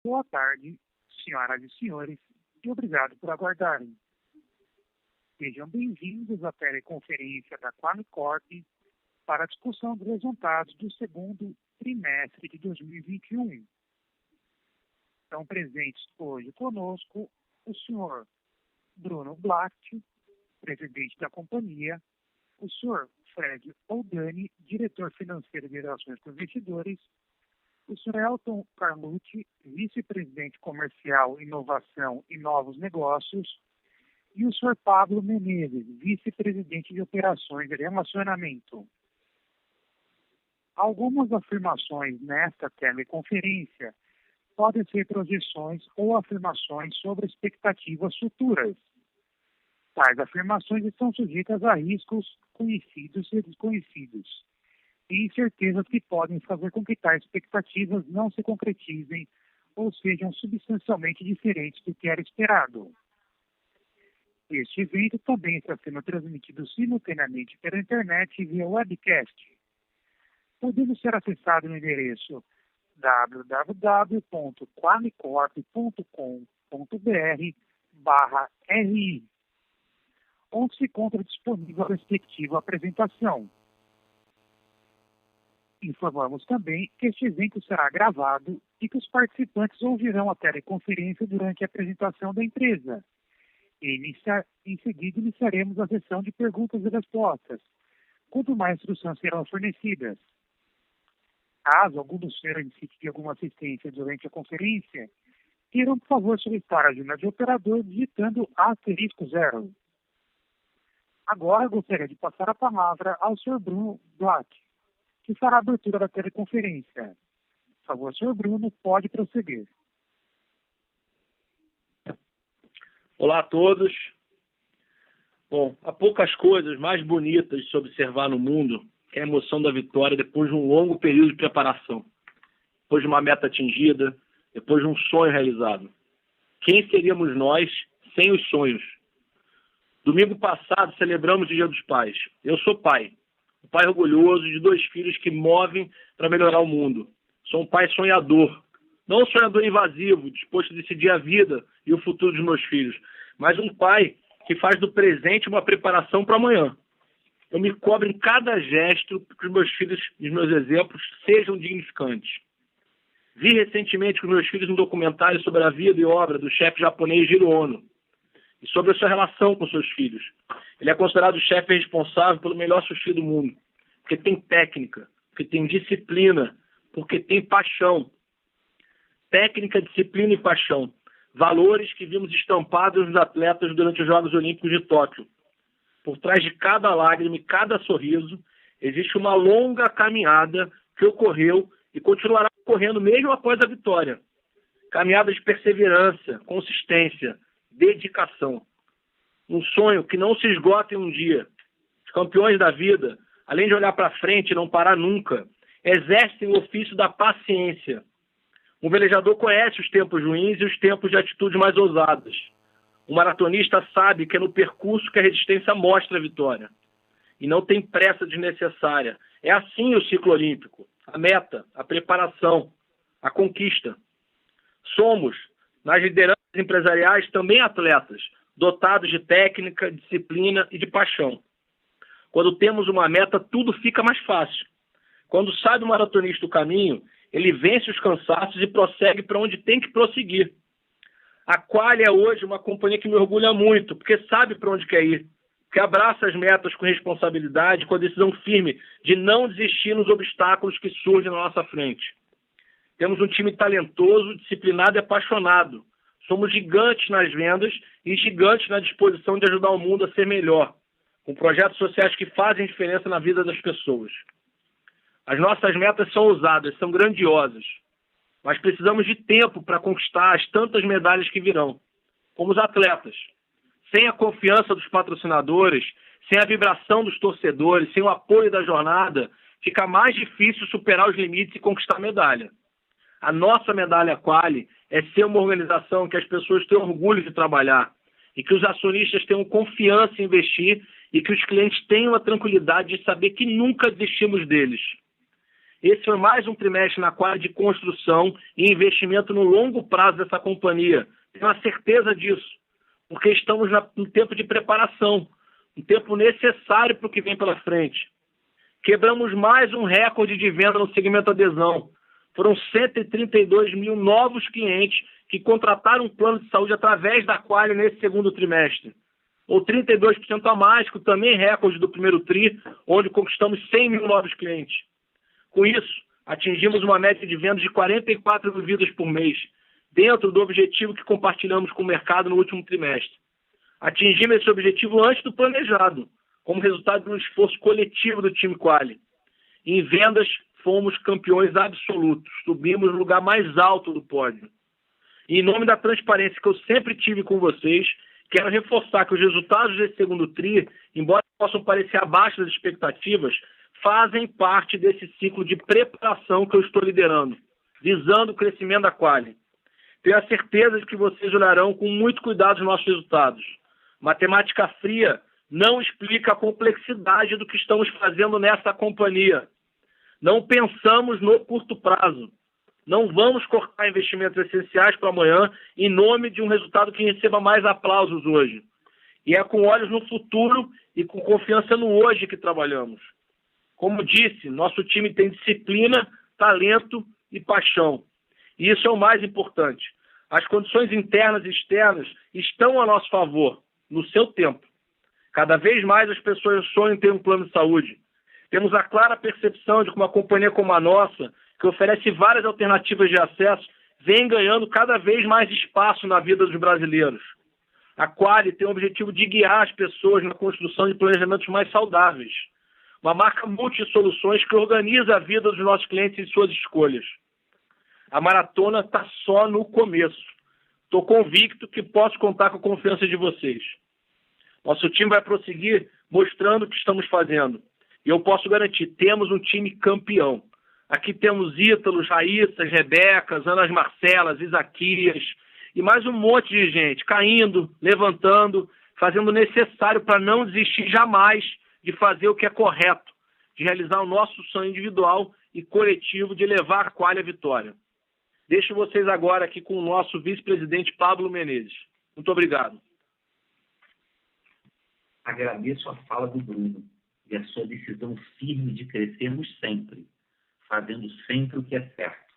Boa tarde, senhoras e senhores, e obrigado por aguardarem. Sejam bem-vindos à teleconferência da Qualicorp para a discussão dos resultados do segundo trimestre de 2021. Estão presentes hoje conosco o senhor Bruno Blatt, presidente da companhia, o senhor Fred Oldani, diretor financeiro de relações com investidores, o Sr. Elton Carlucci, vice-presidente comercial, inovação e novos negócios, e o Sr. Pablo Menezes, vice-presidente de operações e relacionamento. Algumas afirmações nesta teleconferência podem ser projeções ou afirmações sobre expectativas futuras. Tais afirmações estão sujeitas a riscos conhecidos e desconhecidos, e incertezas que podem fazer com que tais expectativas não se concretizem ou sejam substancialmente diferentes do que era esperado. Este evento também está sendo transmitido simultaneamente pela internet e via webcast, podendo ser acessado no endereço www.qualicorp.com.br/ri, onde se encontra disponível a respectiva apresentação. Informamos também que este evento será gravado e que os participantes ouvirão a teleconferência durante a apresentação da empresa. Em seguida, iniciaremos a sessão de perguntas e respostas, quando mais instruções serão fornecidas. Caso algum dos senhores necessite de alguma assistência durante a conferência, queiram, por favor, solicitar a ajuda de operador digitando *0. Agora, gostaria de passar a palavra ao Sr. Bruno Blatt, que fará a abertura da teleconferência. Por favor, Sr. Bruno, pode prosseguir. Olá a todos. Bom, há poucas coisas mais bonitas de se observar no mundo que a emoção da vitória depois de um longo período de preparação, depois de uma meta atingida, depois de um sonho realizado. Quem seríamos nós sem os sonhos? Domingo passado celebramos o Dia dos Pais. Eu sou pai. Um pai orgulhoso de 2 filhos que movem para melhorar o mundo. Sou um pai sonhador. Não um sonhador invasivo, disposto a decidir a vida e o futuro dos meus filhos, mas um pai que faz do presente uma preparação para amanhã. Eu me cobro em cada gesto que os meus filhos e os meus exemplos sejam dignificantes. Vi recentemente com meus filhos um documentário sobre a vida e obra do chefe japonês Jiro Ono e sobre a sua relação com seus filhos. Ele é considerado o chefe responsável pelo melhor sushi do mundo, porque tem técnica, porque tem disciplina, porque tem paixão. Técnica, disciplina e paixão. Valores que vimos estampados nos atletas durante os Jogos Olímpicos de Tóquio. Por trás de cada lágrima e cada sorriso, existe uma longa caminhada que ocorreu e continuará ocorrendo mesmo após a vitória. Caminhada de perseverança, consistência, dedicação. Um sonho que não se esgota em um dia. Os campeões da vida, além de olhar para frente e não parar nunca, exercem o ofício da paciência. Um velejador conhece os tempos ruins e os tempos de atitudes mais ousadas. Um maratonista sabe que é no percurso que a resistência mostra a vitória. E não tem pressa desnecessária. É assim o ciclo olímpico. A meta, a preparação, a conquista. Somos, nas lideranças empresariais, também atletas, dotados de técnica, disciplina e de paixão. Quando temos uma meta, tudo fica mais fácil. Quando sabe o maratonista o caminho, ele vence os cansaços e prossegue para onde tem que prosseguir. A Quali é hoje uma companhia que me orgulha muito, porque sabe para onde quer ir, que abraça as metas com responsabilidade, com a decisão firme de não desistir nos obstáculos que surgem na nossa frente. Temos um time talentoso, disciplinado e apaixonado. Somos gigantes nas vendas e gigantes na disposição de ajudar o mundo a ser melhor, com projetos sociais que fazem diferença na vida das pessoas. As nossas metas são ousadas, são grandiosas, mas precisamos de tempo para conquistar as tantas medalhas que virão, como os atletas. Sem a confiança dos patrocinadores, sem a vibração dos torcedores, sem o apoio da jornada, fica mais difícil superar os limites e conquistar a medalha. A nossa medalha Quali é ser uma organização que as pessoas tenham orgulho de trabalhar e que os acionistas tenham confiança em investir e que os clientes tenham a tranquilidade de saber que nunca desistimos deles. Esse foi mais um trimestre na qual de construção e investimento no longo prazo dessa companhia. Tenho a certeza disso, porque estamos no tempo de preparação, um tempo necessário para o que vem pela frente. Quebramos mais um recorde de venda no segmento adesão. Foram 132 mil novos clientes que contrataram um plano de saúde através da Qualy nesse segundo trimestre, ou 32% a mais, que também recorde do primeiro TRI, onde conquistamos 100 mil novos clientes. Com isso, atingimos uma média de vendas de 44 mil vidas por mês, dentro do objetivo que compartilhamos com o mercado no último trimestre. Atingimos esse objetivo antes do planejado, como resultado de um esforço coletivo do time Qualy. Em vendas, fomos campeões absolutos, subimos no lugar mais alto do pódio. E em nome da transparência que eu sempre tive com vocês, quero reforçar que os resultados desse segundo TRI, embora possam parecer abaixo das expectativas, fazem parte desse ciclo de preparação que eu estou liderando, visando o crescimento da Qualy. Tenho a certeza de que vocês olharão com muito cuidado os nossos resultados. Matemática fria não explica a complexidade do que estamos fazendo nessa companhia. Não pensamos no curto prazo. Não vamos cortar investimentos essenciais para amanhã em nome de um resultado que receba mais aplausos hoje. E é com olhos no futuro e com confiança no hoje que trabalhamos. Como disse, nosso time tem disciplina, talento e paixão. E isso é o mais importante. As condições internas e externas estão a nosso favor, no seu tempo. Cada vez mais as pessoas sonham em ter um plano de saúde. Temos a clara percepção de que uma companhia como a nossa, que oferece várias alternativas de acesso, vem ganhando cada vez mais espaço na vida dos brasileiros. A Qualy tem o objetivo de guiar as pessoas na construção de planejamentos mais saudáveis. Uma marca multi-soluções que organiza a vida dos nossos clientes e suas escolhas. A maratona está só no começo. Estou convicto que posso contar com a confiança de vocês. Nosso time vai prosseguir mostrando o que estamos fazendo. E eu posso garantir, temos um time campeão. Aqui temos Ítalos, Raíssas, Rebecas, Anas Marcelas, Isaquias e mais um monte de gente caindo, levantando, fazendo o necessário para não desistir jamais de fazer o que é correto, de realizar o nosso sonho individual e coletivo de levar a Qualy à vitória. Deixo vocês agora aqui com o nosso vice-presidente Pablo Menezes. Muito obrigado. Agradeço a fala do Bruno e a sua decisão firme de crescermos sempre, fazendo sempre o que é certo.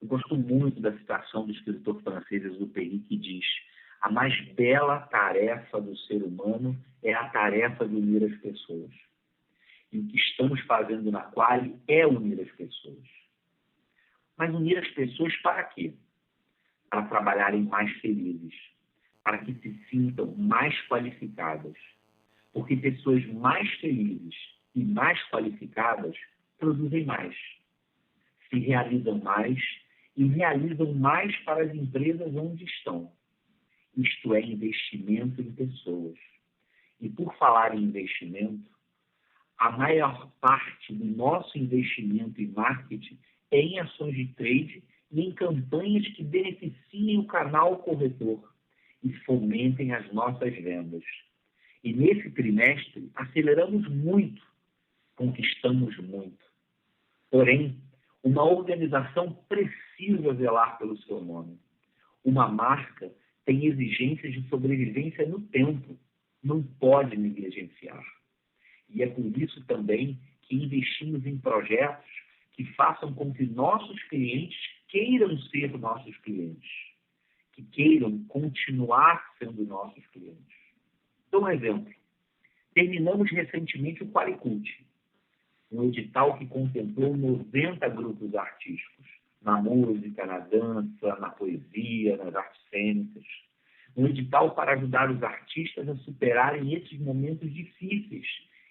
Eu gosto muito da citação do escritor francês Exupéry, que diz: a mais bela tarefa do ser humano é a tarefa de unir as pessoas. E o que estamos fazendo na Qualy é unir as pessoas. Mas unir as pessoas para quê? Para trabalharem mais felizes, para que se sintam mais qualificadas. Porque pessoas mais felizes e mais qualificadas produzem mais, se realizam mais e realizam mais para as empresas onde estão. Isto é investimento em pessoas. E por falar em investimento, a maior parte do nosso investimento em marketing é em ações de trade e em campanhas que beneficiem o canal corretor e fomentem as nossas vendas. E nesse trimestre aceleramos muito, conquistamos muito. Porém, uma organização precisa zelar pelo seu nome. Uma marca tem exigências de sobrevivência no tempo, não pode negligenciar. E é por isso também que investimos em projetos que façam com que nossos clientes queiram ser nossos clientes, que queiram continuar sendo nossos clientes. Dou um exemplo. Terminamos recentemente o Qualy Cult, um edital que contemplou 90 grupos artísticos, na música, na dança, na poesia, nas artes cênicas. Um edital para ajudar os artistas a superarem esses momentos difíceis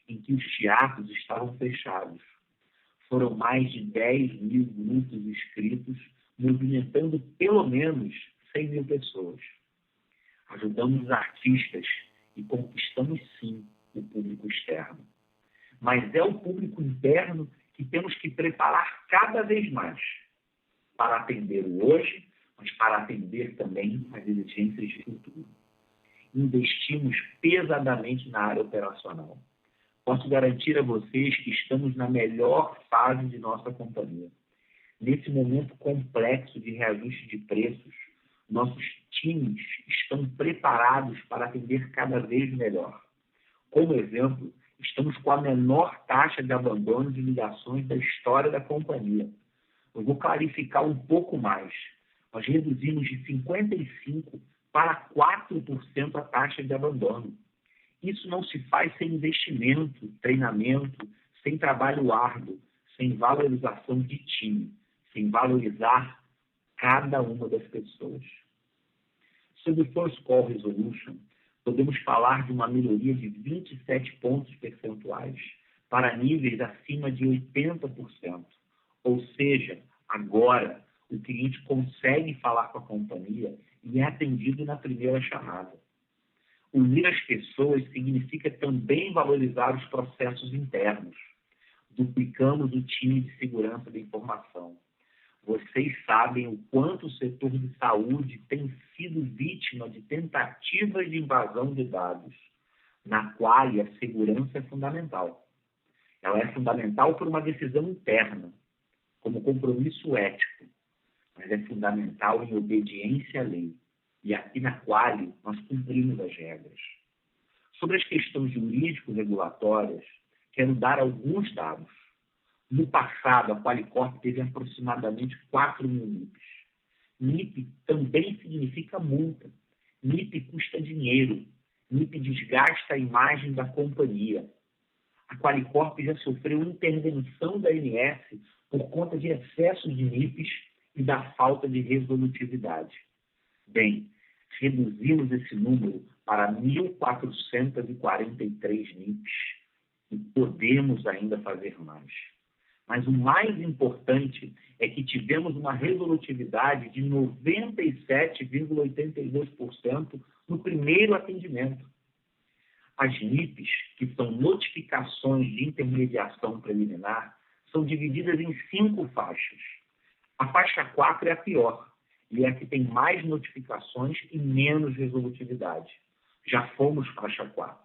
em que os teatros estavam fechados. Foram mais de 10 mil grupos inscritos, movimentando pelo menos 100 mil pessoas. Ajudamos os artistas e conquistamos, sim, o público externo. Mas é o público interno que temos que preparar cada vez mais para atender o hoje, mas para atender também as exigências de futuro. Investimos pesadamente na área operacional. Posso garantir a vocês que estamos na melhor fase de nossa companhia. Nesse momento complexo de reajuste de preços, nossos times estão preparados para atender cada vez melhor. Como exemplo, estamos com a menor taxa de abandono de ligações da história da companhia. Eu vou clarificar um pouco mais. Nós reduzimos de 55% para 4% a taxa de abandono. Isso não se faz sem investimento, treinamento, sem trabalho árduo, sem valorização de time, sem valorizar cada uma das pessoas. Sobre o First Call Resolution, podemos falar de uma melhoria de 27 pontos percentuais para níveis acima de 80%. Ou seja, agora o cliente consegue falar com a companhia e é atendido na primeira chamada. Unir as pessoas significa também valorizar os processos internos. Duplicamos o time de segurança da informação. Vocês sabem o quanto o setor de saúde tem sido vítima de tentativas de invasão de dados, na qual a segurança é fundamental. Ela é fundamental por uma decisão interna, como compromisso ético, mas é fundamental em obediência à lei. E aqui na Quali nós cumprimos as regras. Sobre as questões jurídico-regulatórias, quero dar alguns dados. No passado, a Qualicorp teve aproximadamente 4 mil NIPs. NIP também significa multa. NIP custa dinheiro. NIP desgasta a imagem da companhia. A Qualicorp já sofreu intervenção da ANS por conta de excesso de NIPs e da falta de resolutividade. Bem, reduzimos esse número para 1.443 NIPs e podemos ainda fazer mais. Mas o mais importante é que tivemos uma resolutividade de 97,82% no primeiro atendimento. As NIPs, que são notificações de intermediação preliminar, são divididas em 5 faixas. A faixa 4 é a pior, e é a que tem mais notificações e menos resolutividade. Já fomos faixa 4.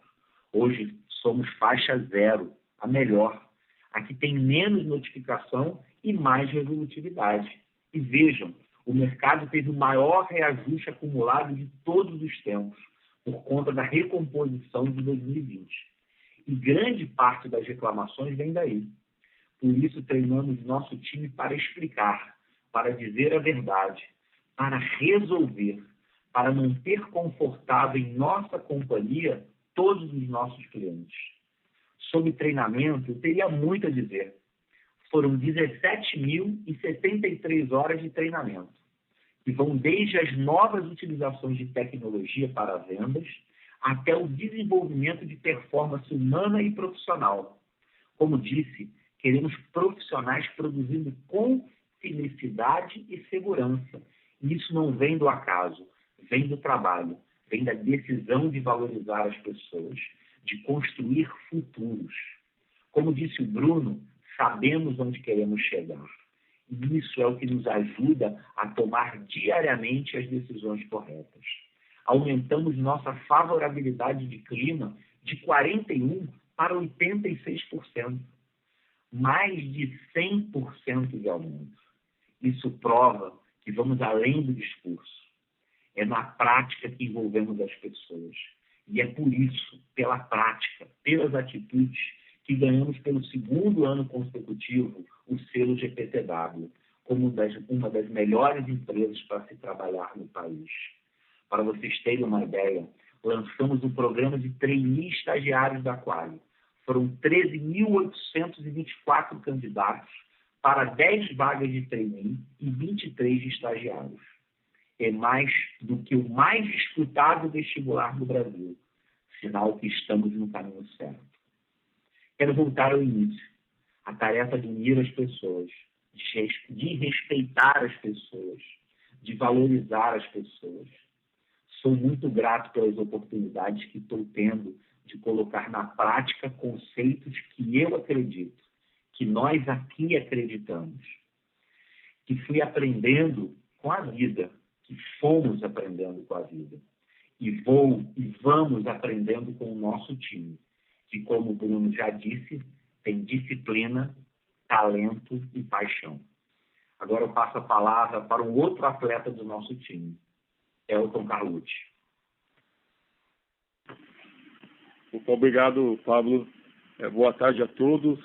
Hoje somos faixa 0, a melhor. A que tem menos notificação e mais resolutividade. E vejam, o mercado teve o maior reajuste acumulado de todos os tempos, por conta da recomposição de 2020. E grande parte das reclamações vem daí. Por isso, treinamos nosso time para explicar, para dizer a verdade, para resolver, para manter confortável em nossa companhia todos os nossos clientes. Sobre treinamento, eu teria muito a dizer. Foram 17.073 horas de treinamento, que vão desde as novas utilizações de tecnologia para vendas até o desenvolvimento de performance humana e profissional. Como disse, queremos profissionais produzindo com felicidade e segurança. E isso não vem do acaso, vem do trabalho, vem da decisão de valorizar as pessoas, de construir futuros. Como disse o Bruno, sabemos onde queremos chegar. E isso é o que nos ajuda a tomar diariamente as decisões corretas. Aumentamos nossa favorabilidade de clima de 41% para 86%. Mais de 100% de aumento. Isso prova que vamos além do discurso. É na prática que envolvemos as pessoas. E é por isso, pela prática, pelas atitudes, que ganhamos pelo segundo ano consecutivo o selo GPTW, como uma das melhores empresas para se trabalhar no país. Para vocês terem uma ideia, lançamos um programa de trainee estagiários da Quali. Foram 13.824 candidatos para 10 vagas de trainee e 23 de estagiários. É mais do que o mais disputado vestibular do Brasil. Sinal que estamos no caminho certo. Quero voltar ao início. A tarefa de unir as pessoas, de respeitar as pessoas, de valorizar as pessoas. Sou muito grato pelas oportunidades que estou tendo de colocar na prática conceitos que eu acredito, que nós aqui acreditamos, que fui aprendendo com a vida, que fomos aprendendo com a vida, e vamos aprendendo com o nosso time, que, como o Bruno já disse, tem disciplina, talento e paixão. Agora eu passo a palavra para um outro atleta do nosso time, Elton Carlucci. Obrigado, Pablo. Boa tarde a todos.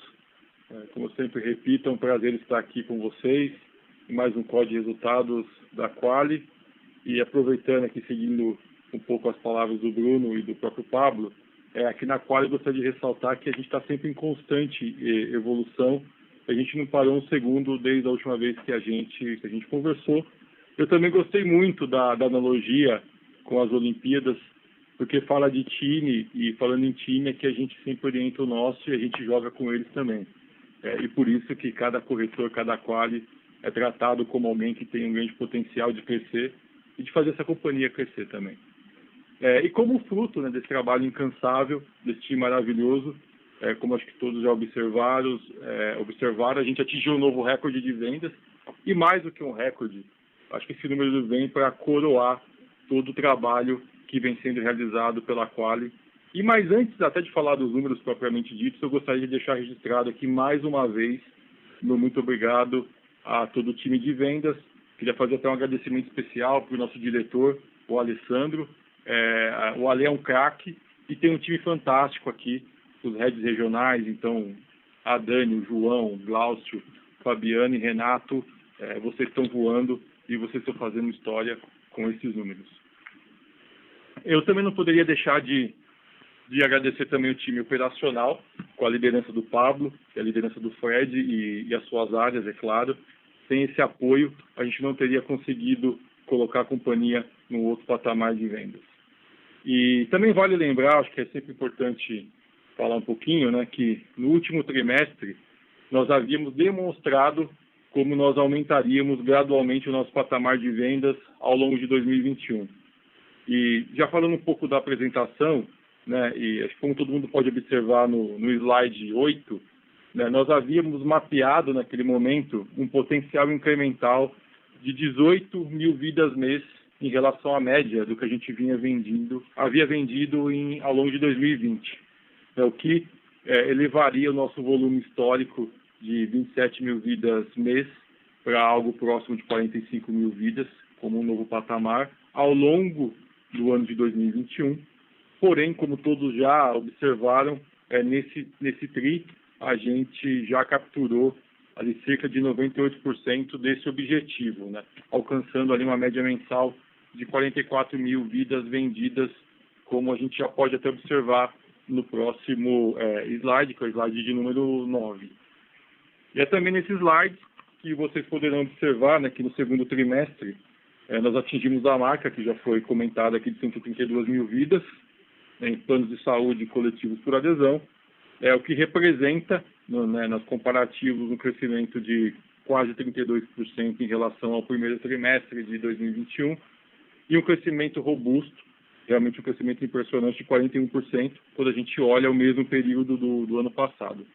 Como eu sempre repito, é um prazer estar aqui com vocês em mais um código de resultados da Quali. E aproveitando aqui, seguindo um pouco as palavras do Bruno e do próprio Pablo, aqui na Quali eu gostaria de ressaltar que a gente está sempre em constante evolução. A gente não parou um segundo desde a última vez que a gente conversou. Eu também gostei muito da analogia com as Olimpíadas, porque fala de time, e falando em time é que a gente sempre orienta o nosso e a gente joga com eles também. E por isso que cada corretor, cada quali é tratado como alguém que tem um grande potencial de crescer e de fazer essa companhia crescer também. E como fruto, né, desse trabalho incansável, desse time maravilhoso, como acho que todos já observaram, a gente atingiu um novo recorde de vendas, e mais do que um recorde, acho que esse número vem para coroar todo o trabalho que vem sendo realizado pela Quali. E mais antes até de falar dos números propriamente ditos, eu gostaria de deixar registrado aqui mais uma vez meu muito obrigado a todo o time de vendas. Queria fazer até um agradecimento especial para o nosso diretor, o Alessandro. O Ale é um craque e tem um time fantástico aqui, os heads regionais, então a Dani, o João, o Glaucio, Fabiano e Renato, vocês estão voando e vocês estão fazendo história com esses números. Eu também não poderia deixar de agradecer também o time operacional, com a liderança do Pablo, a liderança do Fred e as suas áreas, é claro. Sem esse apoio, a gente não teria conseguido colocar a companhia num outro patamar de vendas. E também vale lembrar, acho que é sempre importante falar um pouquinho, né, que no último trimestre nós havíamos demonstrado como nós aumentaríamos gradualmente o nosso patamar de vendas ao longo de 2021. E já falando um pouco da apresentação, né, e acho que como todo mundo pode observar no slide 8, né, nós havíamos mapeado naquele momento um potencial incremental de 18 mil vidas mês em relação à média do que a gente havia vendido ao longo de 2020, o que elevaria o nosso volume histórico de 27 mil vidas mês para algo próximo de 45 mil vidas, como um novo patamar, ao longo do ano de 2021. Porém, como todos já observaram, nesse TRI, a gente já capturou ali cerca de 98% desse objetivo, né? Alcançando ali uma média mensal de 44 mil vidas vendidas, como a gente já pode até observar no próximo slide, que é o slide de número 9. E é também nesse slide que vocês poderão observar, né, que no segundo trimestre nós atingimos a marca, que já foi comentada aqui, de 132 mil vidas, né, em planos de saúde coletivos por adesão, o que representa, nos comparativos, um crescimento de quase 32% em relação ao primeiro trimestre de 2021, e um crescimento robusto, realmente um crescimento impressionante de 41%, quando a gente olha o mesmo período do ano passado.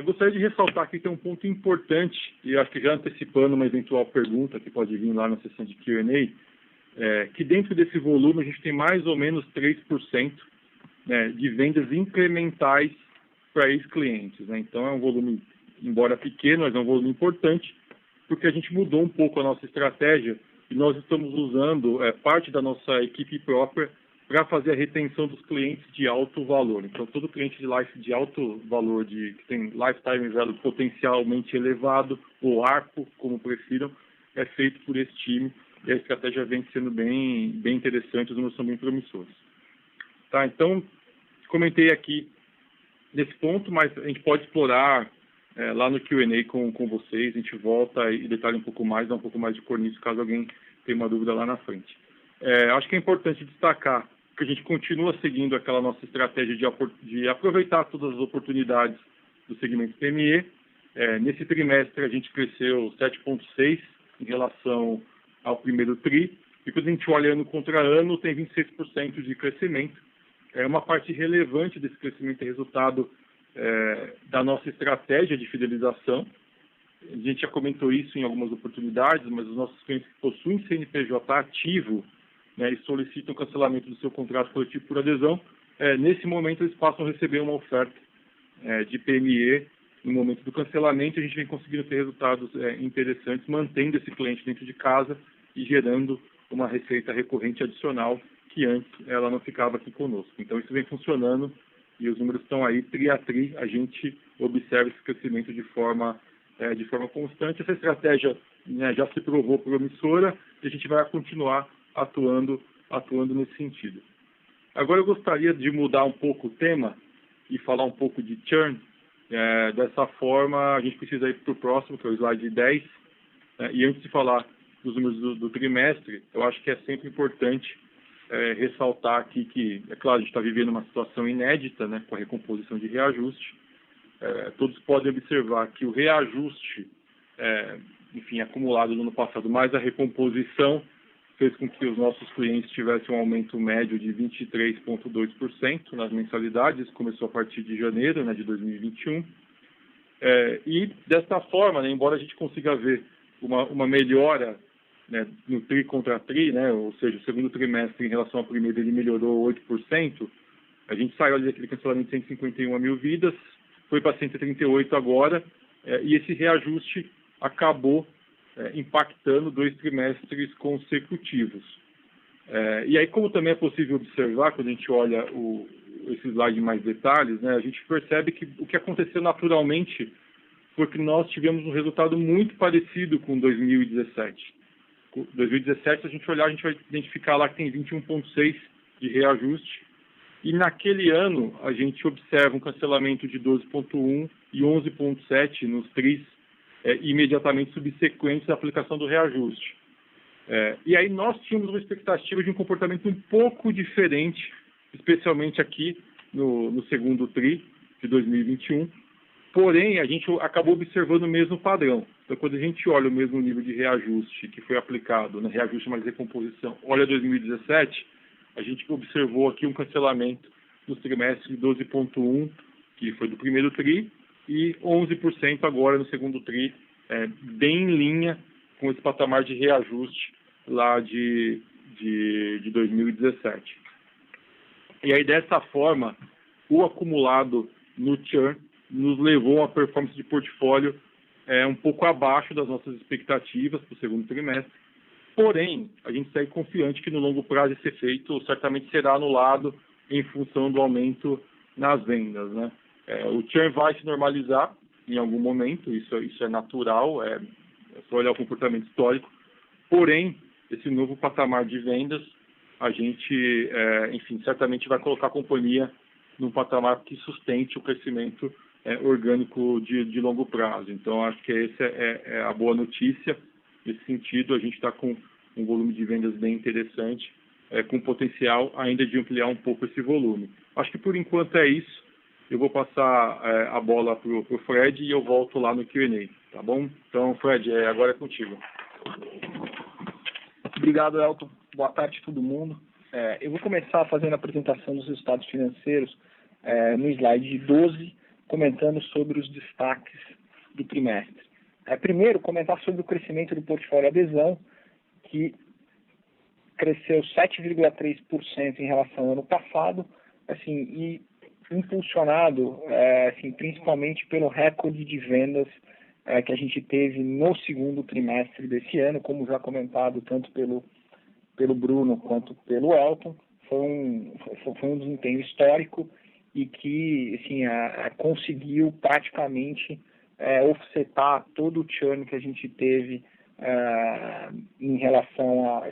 Gostaria de ressaltar aqui que tem um ponto importante, e acho que já antecipando uma eventual pergunta que pode vir lá na sessão de Q&A, que dentro desse volume a gente tem mais ou menos 3%, né, de vendas incrementais para ex-clientes, né? Então é um volume, embora pequeno, mas é um volume importante, porque a gente mudou um pouco a nossa estratégia e nós estamos usando parte da nossa equipe própria para fazer a retenção dos clientes de alto valor. Então, todo cliente de alto valor, que tem lifetime value potencialmente elevado, ou ARPO, como prefiram, é feito por esse time, e a estratégia vem sendo bem interessante, os números são bem promissores. Tá, então, comentei aqui nesse ponto, mas a gente pode explorar lá no Q&A com vocês, a gente volta e detalha um pouco mais, dá um pouco mais de corniço, caso alguém tenha uma dúvida lá na frente. Acho que é importante destacar que a gente continua seguindo aquela nossa estratégia de aproveitar todas as oportunidades do segmento PME. Nesse trimestre a gente cresceu 7,6% em relação ao primeiro TRI, e quando a gente olha ano contra ano, tem 26% de crescimento. Uma parte relevante desse crescimento é resultado da nossa estratégia de fidelização. A gente já comentou isso em algumas oportunidades, mas os nossos clientes que possuem CNPJ ativo, né, e solicitam o cancelamento do seu contrato coletivo por adesão, nesse momento eles passam a receber uma oferta de PME. No momento do cancelamento, a gente vem conseguindo ter resultados interessantes, mantendo esse cliente dentro de casa e gerando uma receita recorrente adicional que antes ela não ficava aqui conosco. Então isso vem funcionando e os números estão aí tri a tri, a gente observa esse crescimento de forma constante. Essa estratégia já se provou promissora e a gente vai continuar atuando nesse sentido. Agora eu gostaria de mudar um pouco o tema e falar um pouco de churn. Dessa forma, a gente precisa ir para o próximo, que é o slide 10. E antes de falar dos números do trimestre, eu acho que é sempre importante ressaltar aqui que, é claro, a gente está vivendo uma situação inédita, né, com a recomposição de reajuste. Todos podem observar que o reajuste, acumulado no ano passado, mais a recomposição, fez com que os nossos clientes tivessem um aumento médio de 23,2% nas mensalidades, começou a partir de janeiro, de 2021. E desta forma, embora a gente consiga ver uma melhora no TRI contra TRI, ou seja, o segundo trimestre em relação ao primeiro ele melhorou 8%, a gente saiu ali daquele cancelamento de 151 mil vidas, foi para 138 agora, e esse reajuste acabou impactando 2 trimestres consecutivos. E aí, como também é possível observar, quando a gente olha esse slide em mais detalhes, a gente percebe que o que aconteceu naturalmente foi que nós tivemos um resultado muito parecido com 2017. 2017, se a gente olhar, a gente vai identificar lá que tem 21,6 de reajuste, e naquele ano a gente observa um cancelamento de 12,1 e 11,7 nos TRIs, imediatamente subsequentes à aplicação do reajuste. E aí nós tínhamos uma expectativa de um comportamento um pouco diferente, especialmente aqui no segundo TRI de 2021, porém a gente acabou observando o mesmo padrão. Então, quando a gente olha o mesmo nível de reajuste que foi aplicado, reajuste mais recomposição, olha 2017, a gente observou aqui um cancelamento nos trimestres de 12,1, que foi do primeiro TRI, e 11% agora no segundo TRI, bem em linha com esse patamar de reajuste lá de 2017. E aí, dessa forma, o acumulado no churn nos levou a uma performance de portfólio um pouco abaixo das nossas expectativas para o segundo trimestre. Porém, a gente segue confiante que no longo prazo esse efeito certamente será anulado em função do aumento nas vendas, o churn vai se normalizar em algum momento, isso é natural, é só olhar o comportamento histórico. Porém, esse novo patamar de vendas, a gente, certamente vai colocar a companhia num patamar que sustente o crescimento orgânico de longo prazo. Então, acho que essa é a boa notícia. Nesse sentido, a gente está com um volume de vendas bem interessante, com potencial ainda de ampliar um pouco esse volume. Acho que, por enquanto, é isso. Eu vou passar a bola para o Fred e eu volto lá no Q&A, tá bom? Então, Fred, agora é contigo. Obrigado, Elton. Boa tarde a todo mundo. Eu vou começar fazendo a apresentação dos resultados financeiros no slide 12, comentando sobre os destaques do trimestre. Primeiro, comentar sobre o crescimento do portfólio adesão, que cresceu 7,3% em relação ao ano passado, e impulsionado principalmente pelo recorde de vendas que a gente teve no segundo trimestre desse ano, como já comentado tanto pelo Bruno quanto pelo Elton. Foi um desempenho histórico e que conseguiu praticamente offsetar todo o churn que a gente teve em relação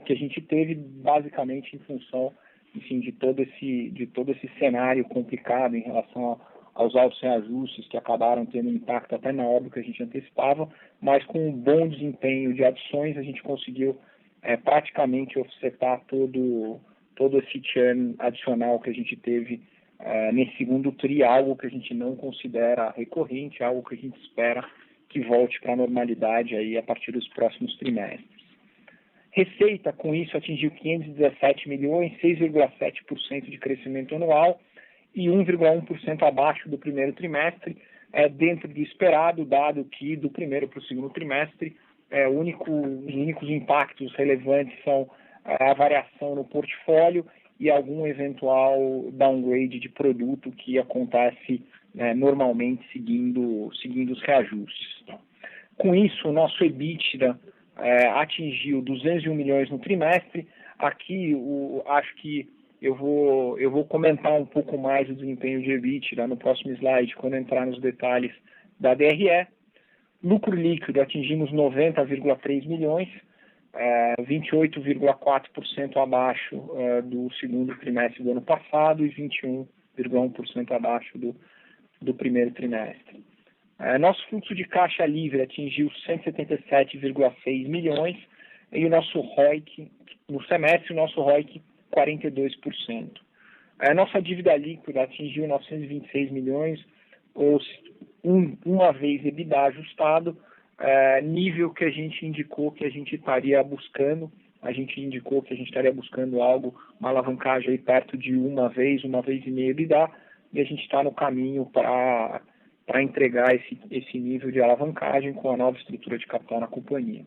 que a gente teve basicamente em função de todo esse cenário complicado em relação aos altos reajustes que acabaram tendo impacto até na obra que a gente antecipava, mas com um bom desempenho de adições a gente conseguiu praticamente offsetar todo esse churn adicional que a gente teve nesse segundo TRI, algo que a gente não considera recorrente, algo que a gente espera que volte para a normalidade aí a partir dos próximos trimestres. Receita, com isso, atingiu 517 milhões, 6,7% de crescimento anual e 1,1% abaixo do primeiro trimestre, dentro do esperado, dado que do primeiro para o segundo trimestre, os únicos impactos relevantes são a variação no portfólio e algum eventual downgrade de produto que acontece normalmente seguindo os reajustes. Com isso, o nosso EBITDA atingiu 201 milhões no trimestre. Aqui, acho que eu vou comentar um pouco mais o desempenho de EBITDA no próximo slide, quando entrar nos detalhes da DRE. Lucro líquido, atingimos 90,3 milhões, 28,4% abaixo do segundo trimestre do ano passado e 21,1% abaixo do primeiro trimestre. Nosso fluxo de caixa livre atingiu 177,6 milhões e o nosso ROIC, no semestre, o nosso ROIC 42%. Nossa dívida líquida atingiu 926 milhões, ou uma vez EBITDA ajustado, nível que a gente indicou que a gente estaria buscando. A gente indicou que a gente estaria buscando algo, uma alavancagem aí perto de uma vez e meia EBITDA, e a gente está no caminho para entregar esse nível de alavancagem com a nova estrutura de capital na companhia.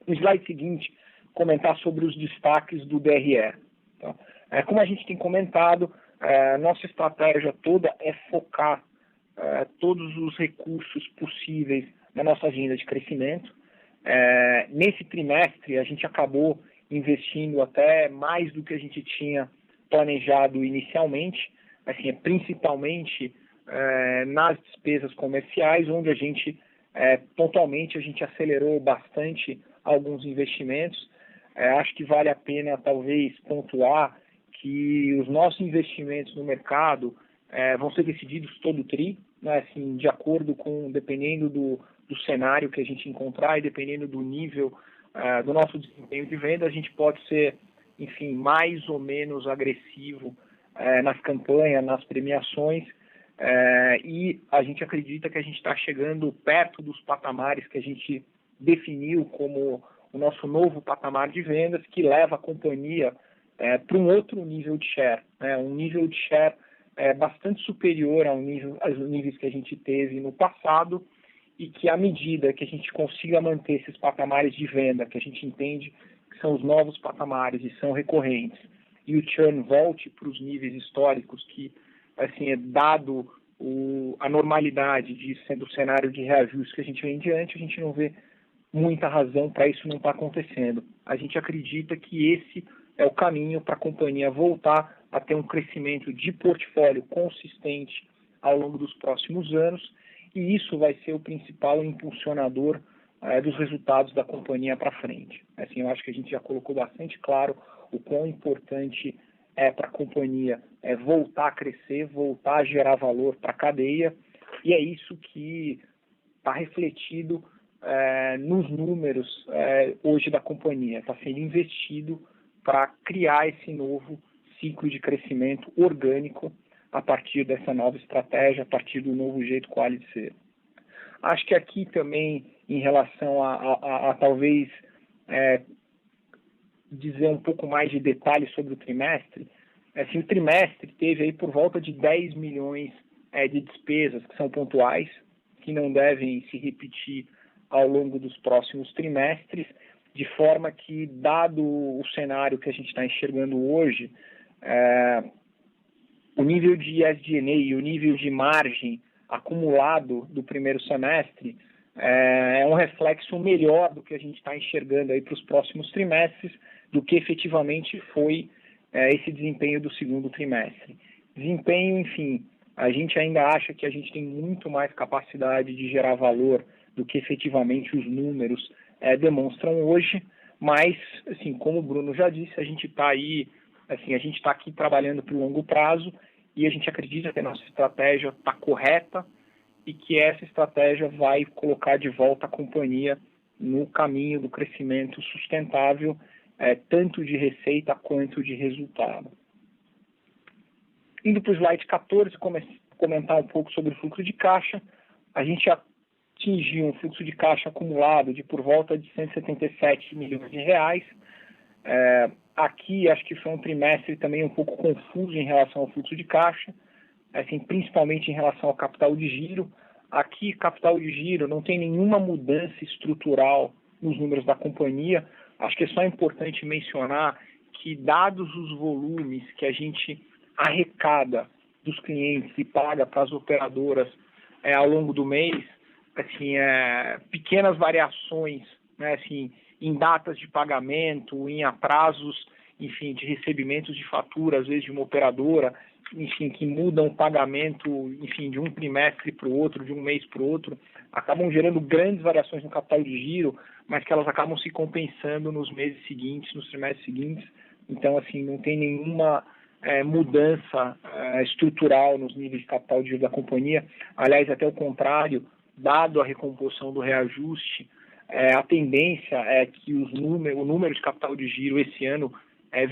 No slide seguinte, comentar sobre os destaques do DRE. Tá? Como a gente tem comentado, nossa estratégia toda é focar todos os recursos possíveis na nossa agenda de crescimento. Nesse trimestre, a gente acabou investindo até mais do que a gente tinha planejado inicialmente, assim, principalmente nas despesas comerciais, onde a gente, pontualmente, a gente acelerou bastante alguns investimentos. Acho que vale a pena, talvez, pontuar que os nossos investimentos no mercado vão ser decididos todo tri, né, assim, de acordo com, dependendo do cenário que a gente encontrar e dependendo do nível do nosso desempenho de venda, a gente pode ser, enfim, mais ou menos agressivo nas campanhas, nas premiações, e a gente acredita que a gente está chegando perto dos patamares que a gente definiu como o nosso novo patamar de vendas, que leva a companhia para um outro nível de share, um nível de share bastante superior aos níveis que a gente teve no passado, e que à medida que a gente consiga manter esses patamares de venda, que a gente entende que são os novos patamares e são recorrentes, e o churn volte para os níveis históricos que, assim, dado a normalidade do cenário de reajuste que a gente vem diante, a gente não vê muita razão para isso não estar acontecendo. A gente acredita que esse é o caminho para a companhia voltar a ter um crescimento de portfólio consistente ao longo dos próximos anos, e isso vai ser o principal impulsionador dos resultados da companhia para frente. Assim, eu acho que a gente já colocou bastante claro o quão importante é para a companhia voltar a crescer, voltar a gerar valor para a cadeia, e é isso que está refletido nos números hoje da companhia. Está sendo investido para criar esse novo ciclo de crescimento orgânico a partir dessa nova estratégia, a partir do novo jeito Quali de ser. Acho que aqui também, em relação a talvez dizer um pouco mais de detalhes sobre o trimestre, assim, o trimestre teve aí por volta de 10 milhões de despesas que são pontuais, que não devem se repetir ao longo dos próximos trimestres, de forma que, dado o cenário que a gente está enxergando hoje, o nível de SG&A e o nível de margem acumulado do primeiro semestre é um reflexo melhor do que a gente está enxergando aí para os próximos trimestres, do que efetivamente foi esse desempenho do segundo trimestre. Desempenho, enfim, a gente ainda acha que a gente tem muito mais capacidade de gerar valor do que efetivamente os números demonstram hoje, mas, assim, como o Bruno já disse, a gente está aí, assim, a gente está aqui trabalhando para o longo prazo e a gente acredita que a nossa estratégia está correta e que essa estratégia vai colocar de volta a companhia no caminho do crescimento sustentável, tanto de receita quanto de resultado. Indo para o slide 14, comentar um pouco sobre o fluxo de caixa. A gente atingiu um fluxo de caixa acumulado de por volta de 177 milhões de reais. Aqui acho que foi um trimestre também um pouco confuso em relação ao fluxo de caixa, assim, principalmente em relação ao capital de giro. Aqui, capital de giro não tem nenhuma mudança estrutural nos números da companhia. Acho que é só importante mencionar que, dados os volumes que a gente arrecada dos clientes e paga para as operadoras ao longo do mês, assim, pequenas variações, né, assim, em datas de pagamento, em atrasos, enfim, de recebimentos de fatura, às vezes de uma operadora, enfim, que mudam o pagamento, enfim, de um trimestre para o outro, de um mês para o outro, acabam gerando grandes variações no capital de giro, mas que elas acabam se compensando nos meses seguintes, nos trimestres seguintes. Então, assim, não tem nenhuma mudança estrutural nos níveis de capital de giro da companhia. Aliás, até o contrário, dado a recomposição do reajuste, a tendência é que o número de capital de giro esse ano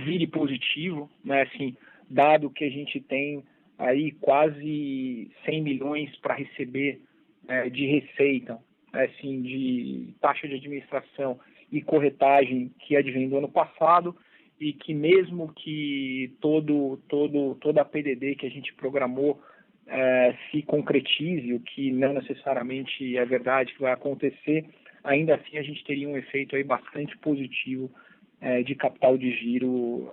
vire positivo, né? Assim, dado que a gente tem aí quase 100 milhões para receber de receita, assim, de taxa de administração e corretagem que advém do ano passado, e que mesmo que toda a PDD que a gente programou se concretize, o que não necessariamente é verdade que vai acontecer, ainda assim a gente teria um efeito aí bastante positivo de capital de giro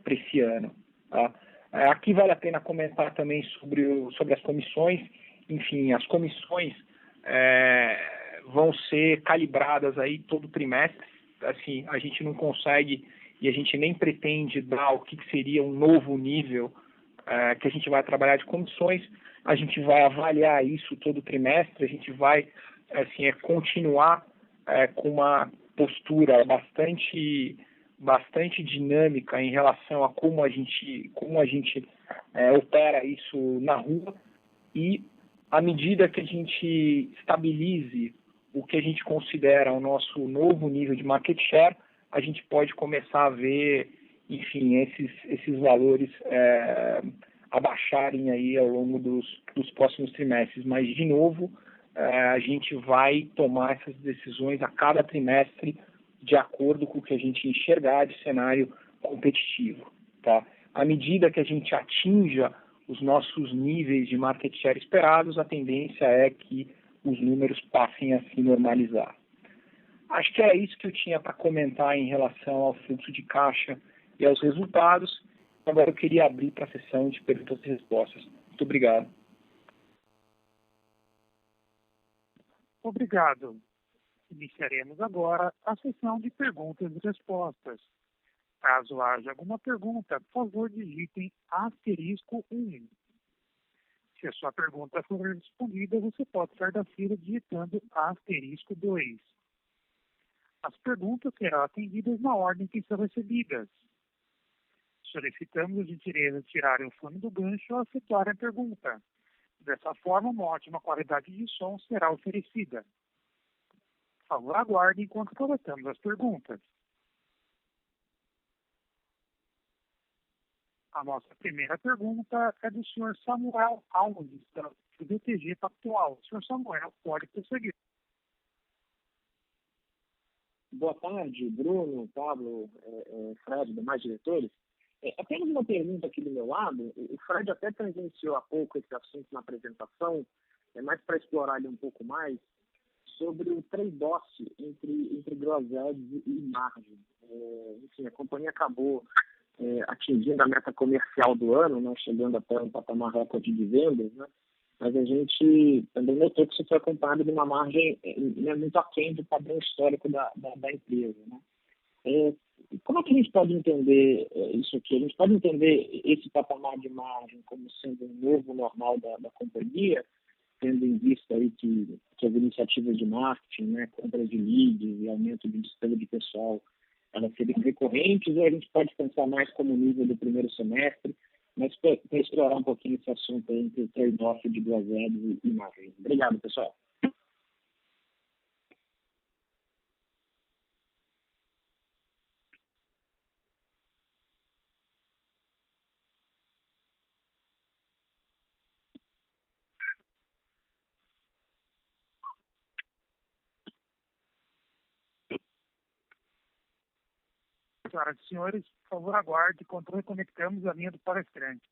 para esse ano. Tá? Aqui vale a pena comentar também sobre as comissões. Enfim, as comissões vão ser calibradas aí todo trimestre. Assim, a gente não consegue e a gente nem pretende dar o que seria um novo nível que a gente vai trabalhar de comissões. A gente vai avaliar isso todo trimestre, a gente vai assim, continuar com uma postura bastante dinâmica em relação a como a gente opera isso na rua, e à medida que a gente estabilize o que a gente considera o nosso novo nível de market share, a gente pode começar a ver, enfim, esses valores abaixarem aí ao longo dos próximos trimestres. Mas, de novo, a gente vai tomar essas decisões a cada trimestre de acordo com o que a gente enxergar de cenário competitivo. Tá? À medida que a gente atinja os nossos níveis de market share esperados, a tendência é que os números passem a se normalizar. Acho que é isso que eu tinha para comentar em relação ao fluxo de caixa e aos resultados. Agora eu queria abrir para a sessão de perguntas e respostas. Muito obrigado. Obrigado. Iniciaremos agora a sessão de perguntas e respostas. Caso haja alguma pergunta, por favor, digitem *1. Se a sua pergunta for respondida, você pode sair da fila digitando *2. As perguntas serão atendidas na ordem que são recebidas. Solicitamos os gentileza tirarem o fone do gancho ao efetuarem a pergunta. Dessa forma, uma ótima qualidade de som será oferecida. Por favor, aguarde enquanto coletamos as perguntas. A nossa primeira pergunta é do senhor Samuel Alves, do BTG Pactual. Senhor Samuel, pode prosseguir. Boa tarde, Bruno, Pablo, Fred, demais diretores. Apenas uma pergunta aqui do meu lado. O Fred até tangenciou há pouco esse assunto na apresentação, mas para explorar ele um pouco mais, sobre o trade-off entre gross adds e margem. Enfim, a companhia acabou atingindo a meta comercial do ano, né, chegando até um patamar recorde de vendas, né, mas a gente também notou que isso foi acompanhado de uma margem muito aquém do padrão histórico da empresa. Né. Como é que a gente pode entender isso aqui? A gente pode entender esse patamar de margem como sendo um novo normal da companhia, tendo em vista aí que as iniciativas de marketing, né, compra de leads e aumento de despesa de pessoal, elas seriam recorrentes, ou a gente pode pensar mais como nível do primeiro semestre, mas para explorar um pouquinho esse assunto aí entre trade-off de gross adds e margem. Obrigado, pessoal. Senhoras e senhores, por favor, aguarde enquanto reconectamos a linha do palestrante.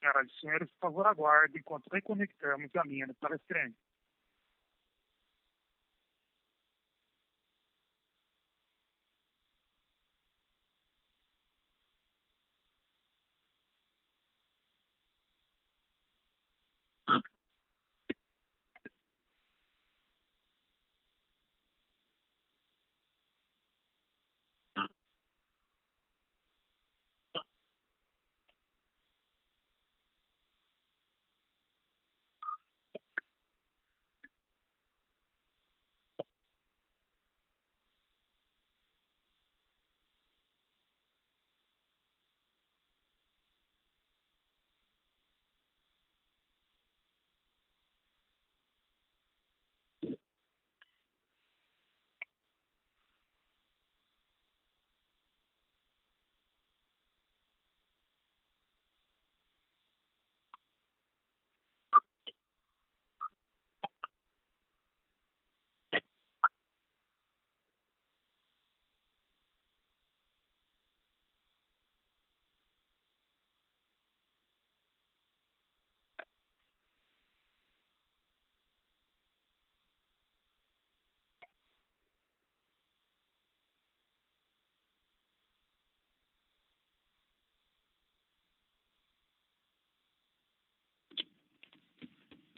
Senhoras e senhores, por favor, aguardem enquanto reconectamos a linha do palestrante.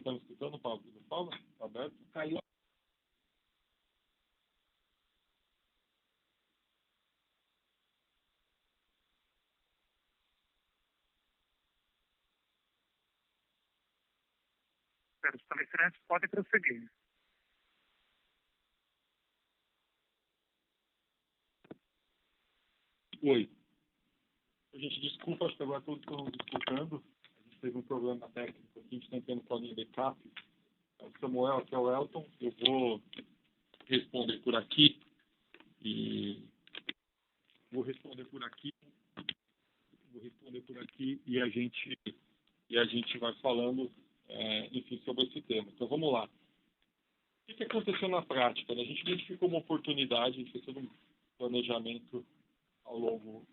Tá me escutando, Paulo? Não fala? Tá aberto? Caiu. Os palestrantes podem prosseguir. Oi. Gente, desculpa, acho que agora todos estão escutando. A gente teve um problema técnico aqui, a gente está tentando com a linha backup. O Samuel, aqui é o Elton. Eu vou responder por aqui e e a gente vai falando, enfim, sobre esse tema. Então vamos lá. O que aconteceu na prática? A gente identificou uma oportunidade, a gente fez todo um planejamento ao longo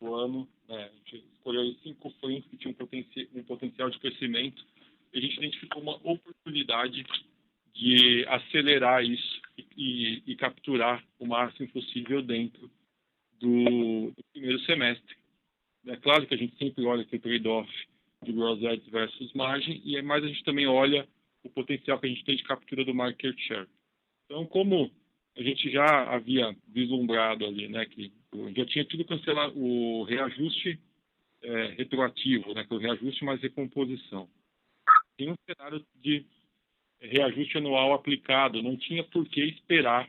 do ano, né? A gente escolheu 5 frentes que tinham um potencial de crescimento. E a gente identificou uma oportunidade de acelerar isso e capturar o máximo possível dentro do primeiro semestre. É claro que a gente sempre olha aquele trade-off de gross ads versus margem, mas a gente também olha o potencial que a gente tem de captura do market share. Então, como a gente já havia vislumbrado ali, né, que já tinha tido cancelar o reajuste retroativo, né, que é o reajuste mais recomposição. Tem um cenário de reajuste anual aplicado, não tinha por que esperar,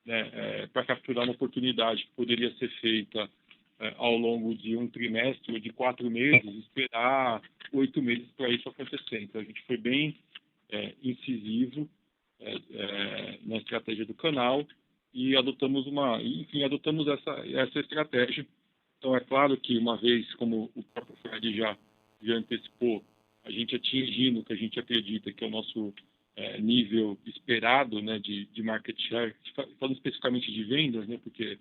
né, para capturar uma oportunidade que poderia ser feita ao longo de um trimestre ou de 4 meses, esperar 8 meses para isso acontecer. Então, a gente foi bem incisivo na estratégia do canal e adotamos essa estratégia. Então, é claro que, uma vez, como o próprio Fred já antecipou, a gente atingindo o que a gente acredita que é o nosso nível esperado, né, de market share, falando especificamente de vendas, né, porque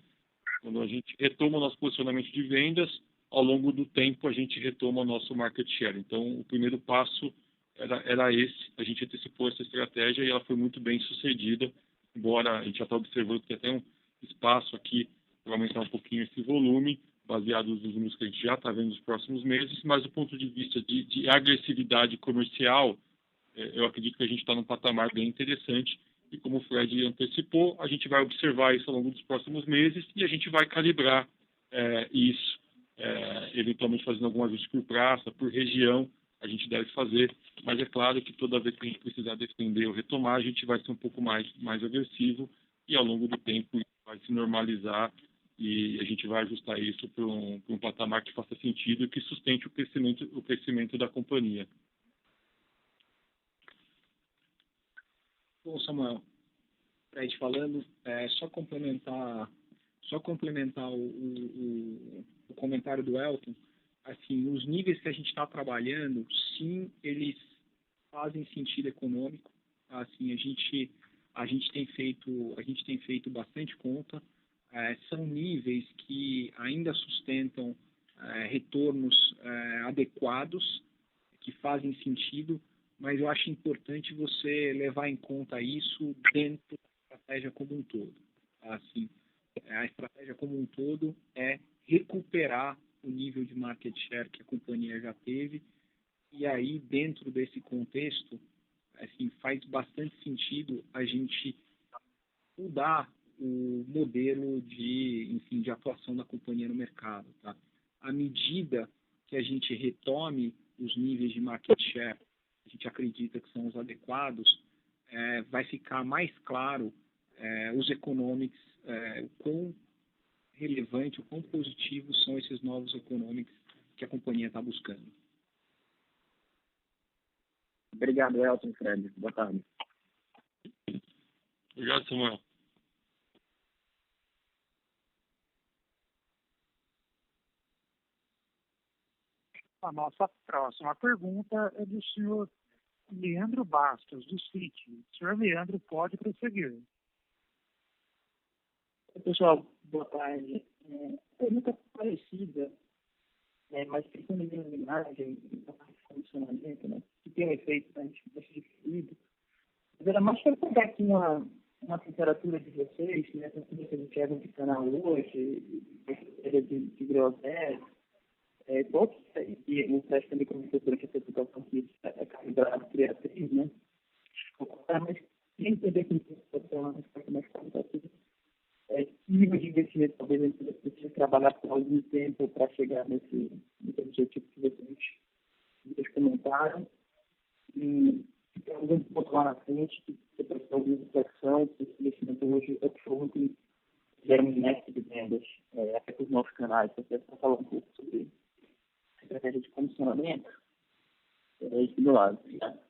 quando a gente retoma o nosso posicionamento de vendas, ao longo do tempo a gente retoma o nosso market share. Então, o primeiro passo era esse, a gente antecipou essa estratégia e ela foi muito bem sucedida, embora a gente já está observando que tem um espaço aqui para aumentar um pouquinho esse volume, baseado nos números que a gente já está vendo nos próximos meses, mas do ponto de vista de agressividade comercial, eu acredito que a gente está num patamar bem interessante e, como o Fred antecipou, a gente vai observar isso ao longo dos próximos meses e a gente vai calibrar isso, eventualmente fazendo algum ajuste por praça, por região, a gente deve fazer, mas é claro que toda vez que a gente precisar defender ou retomar, a gente vai ser um pouco mais agressivo e, ao longo do tempo, vai se normalizar e a gente vai ajustar isso para um patamar que faça sentido e que sustente o crescimento da companhia. Bom, Samuel, Fred falando, só complementar o comentário do Elton. Assim, os níveis que a gente está trabalhando, sim, eles fazem sentido econômico. Assim, a gente tem feito bastante conta. São níveis que ainda sustentam retornos adequados que fazem sentido, mas eu acho importante você levar em conta isso dentro da estratégia como um todo. Assim, a estratégia como um todo é recuperar o nível de market share que a companhia já teve, e aí, dentro desse contexto, assim, faz bastante sentido a gente mudar o modelo de atuação da companhia no mercado. Tá? À medida que a gente retome os níveis de market share, a gente acredita que são os adequados, vai ficar mais claro os economics, o quão relevante, o quão positivos são esses novos economics que a companhia está buscando. Obrigado, Elton e Fred. Boa tarde. Obrigado, Samuel. A nossa próxima pergunta é do senhor Leandro Bastos, do Citi. O senhor Leandro pode prosseguir. Pessoal, boa tarde. Pergunta parecida, mas pensando em imagem e funcionamento, né, que tem um efeito bastante diferido. Mas era mais para pegar aqui uma temperatura de vocês, né, tanto que a gente no canal hoje, de groselha, qual que é, e o Sérgio também comentou durante essa situação que é calibrado criatriz, né? Mas queria entender que situação, como é que está tudo. Que nível de investimento talvez a gente precisa trabalhar por algum tempo para chegar nesse objetivo que vocês comentaram. E se tem algum ponto lá na frente que você precisa alguma reflexão, se esse investimento hoje é for que gera um index de vendas até para os novos canais. Você vai falar um pouco sobre a estratégia de comissionamento isso do lado. Obrigado.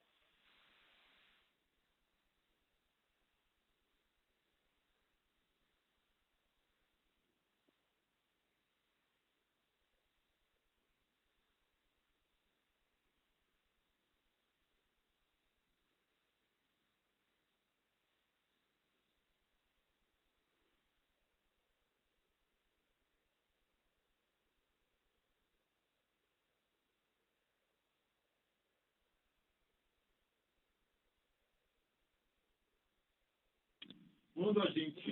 Quando a gente...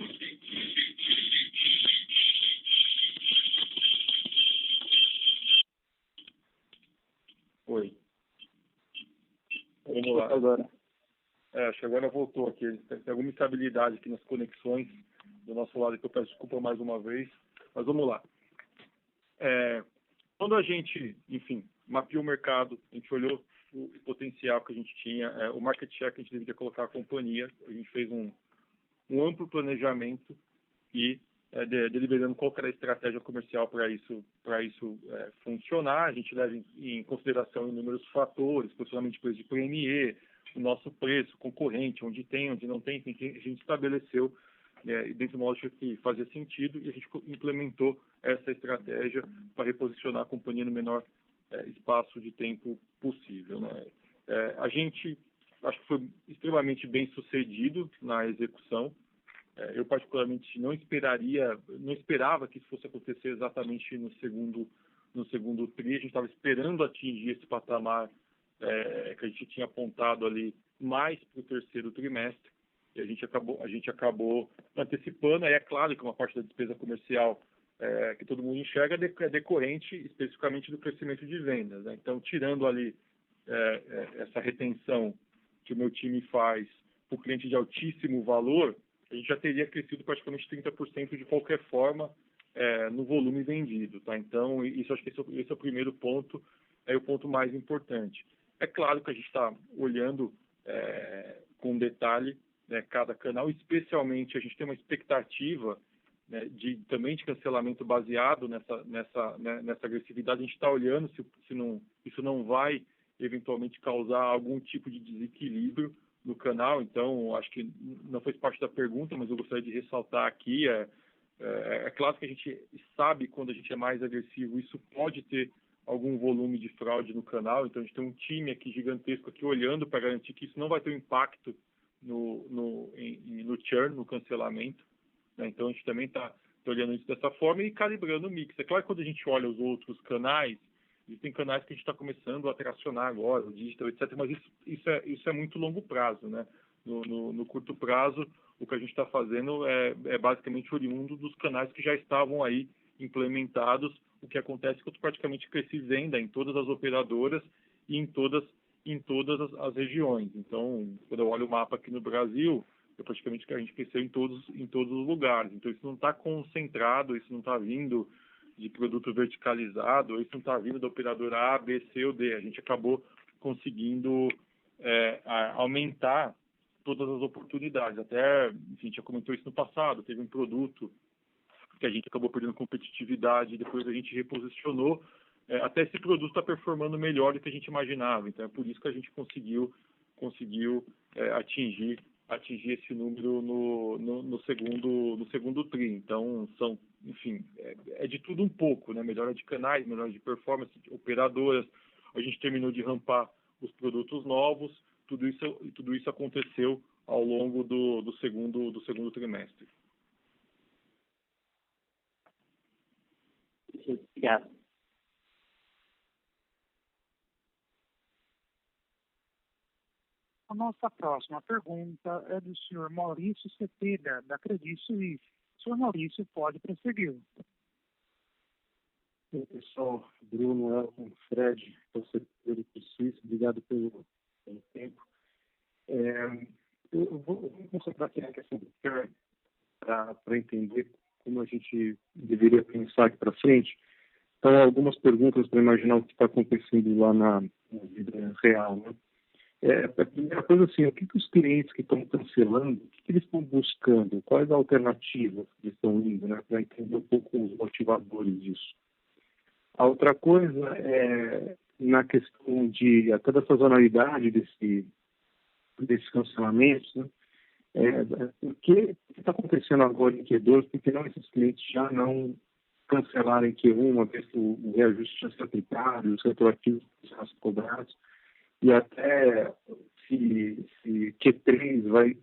Oi. Vamos lá. Agora. Acho que agora voltou aqui. Tem alguma instabilidade aqui nas conexões do nosso lado, que eu peço desculpa mais uma vez. Mas vamos lá. Quando a gente, enfim, mapeou o mercado, a gente olhou o potencial que a gente tinha, o market share que a gente deveria colocar a companhia, a gente fez um amplo planejamento e deliberando qual era a estratégia comercial para isso funcionar. A gente leva em consideração inúmeros fatores, posicionamento de preço de PME, o nosso preço, concorrente, onde tem, onde não tem, a gente estabeleceu dentro de uma lógica que fazia sentido e a gente implementou essa estratégia para reposicionar a companhia no menor espaço de tempo possível. Né? A gente acho que foi extremamente bem sucedido na execução. Eu particularmente não esperava que isso fosse acontecer exatamente no segundo tri. A gente estava esperando atingir esse patamar que a gente tinha apontado ali mais para o terceiro trimestre. E a gente acabou antecipando. Aí é claro que uma parte da despesa comercial que todo mundo enxerga é decorrente especificamente do crescimento de vendas. Né? Então, tirando ali essa retenção que o meu time faz para o cliente de altíssimo valor, a gente já teria crescido praticamente 30% de qualquer forma no volume vendido. Tá? Então, acho que esse é o primeiro ponto, é o ponto mais importante. É claro que a gente está olhando com detalhe cada canal, especialmente a gente tem uma expectativa também de cancelamento baseado nessa agressividade. A gente está olhando se isso não vai eventualmente causar algum tipo de desequilíbrio no canal. Então, acho que não fez parte da pergunta, mas eu gostaria de ressaltar aqui, é claro que a gente sabe quando a gente é mais agressivo, isso pode ter algum volume de fraude no canal, então a gente tem um time aqui gigantesco aqui olhando para garantir que isso não vai ter um impacto no churn, no cancelamento. Né? Então a gente também está olhando isso dessa forma e calibrando o mix. É claro que quando a gente olha os outros canais, Existem canais que a gente está começando a tracionar agora, o digital, etc., mas isso é muito longo prazo, né? No curto prazo, o que a gente está fazendo é basicamente oriundo dos canais que já estavam aí implementados. O que acontece é que eu praticamente cresci venda em todas as operadoras e em todas as regiões. Então, quando eu olho o mapa aqui no Brasil, praticamente a gente cresceu em todos os lugares. Então, isso não está concentrado, isso não está vindo de produto verticalizado, isso não está vindo da operadora A, B, C ou D. A gente acabou conseguindo aumentar todas as oportunidades. Até, enfim, a gente já comentou isso no passado, teve um produto que a gente acabou perdendo competitividade, depois a gente reposicionou, até esse produto está performando melhor do que a gente imaginava. Então, é por isso que a gente conseguiu atingir esse número no segundo TRI. Então, enfim, é de tudo um pouco, né? Melhora de canais, melhora de performance, de operadoras. A gente terminou de rampar os produtos novos. Tudo isso aconteceu ao longo do segundo trimestre. Obrigado. A nossa próxima pergunta é do senhor Maurício Cepeda, da Credit Suisse. O senhor Maurício pode prosseguir. Oi, pessoal, Bruno, Elton, Fred, torcedor do Suisse, obrigado pelo tempo. Eu vou concentrar aqui na questão do churn para entender como a gente deveria pensar aqui para frente. Então, algumas perguntas para imaginar o que está acontecendo lá na vida real, né? A primeira coisa, assim, o que os clientes que estão cancelando, o que eles estão buscando? Quais alternativas que estão indo, né? Para entender um pouco os motivadores disso. A outra coisa é na questão de até da sazonalidade desses cancelamentos, né? O que está acontecendo agora em Q2, porque não esses clientes já não cancelaram em Q1, uma vez que o reajuste já se aplicado, os retroativos já se cobrados, e até se Q3 vai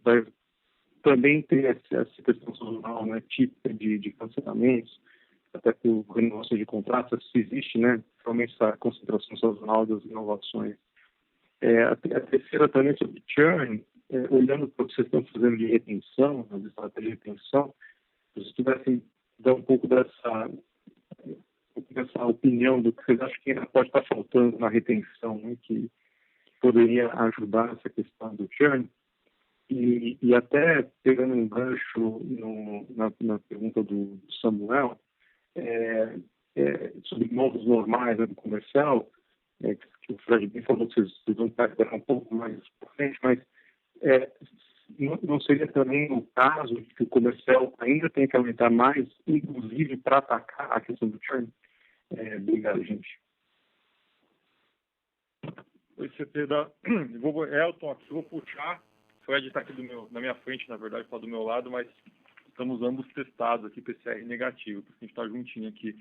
também ter essa questão sazonal, né, típica de cancelamentos, até por renovação de contratos, se existe, né, realmente essa concentração sazonal das inovações. A terceira também sobre churn, olhando para o que vocês estão fazendo de retenção, as estratégias de retenção, se vocês pudessem dar um pouco dessa opinião do que vocês acham que ainda pode estar faltando na retenção, né, que poderia ajudar essa questão do churn. E até pegando um gancho na pergunta do Samuel, sobre modos normais, né, do comercial, que o Fred bem falou que vocês vão estar um pouco mais para frente, mas não seria também o caso de que o comercial ainda tem que aumentar mais, inclusive para atacar a questão do churn? Obrigado, gente. Oi, Cepeda. Elton aqui, vou puxar. O Fred está aqui na minha frente, na verdade, está do meu lado, mas estamos ambos testados aqui, PCR negativo, porque a gente está juntinho aqui.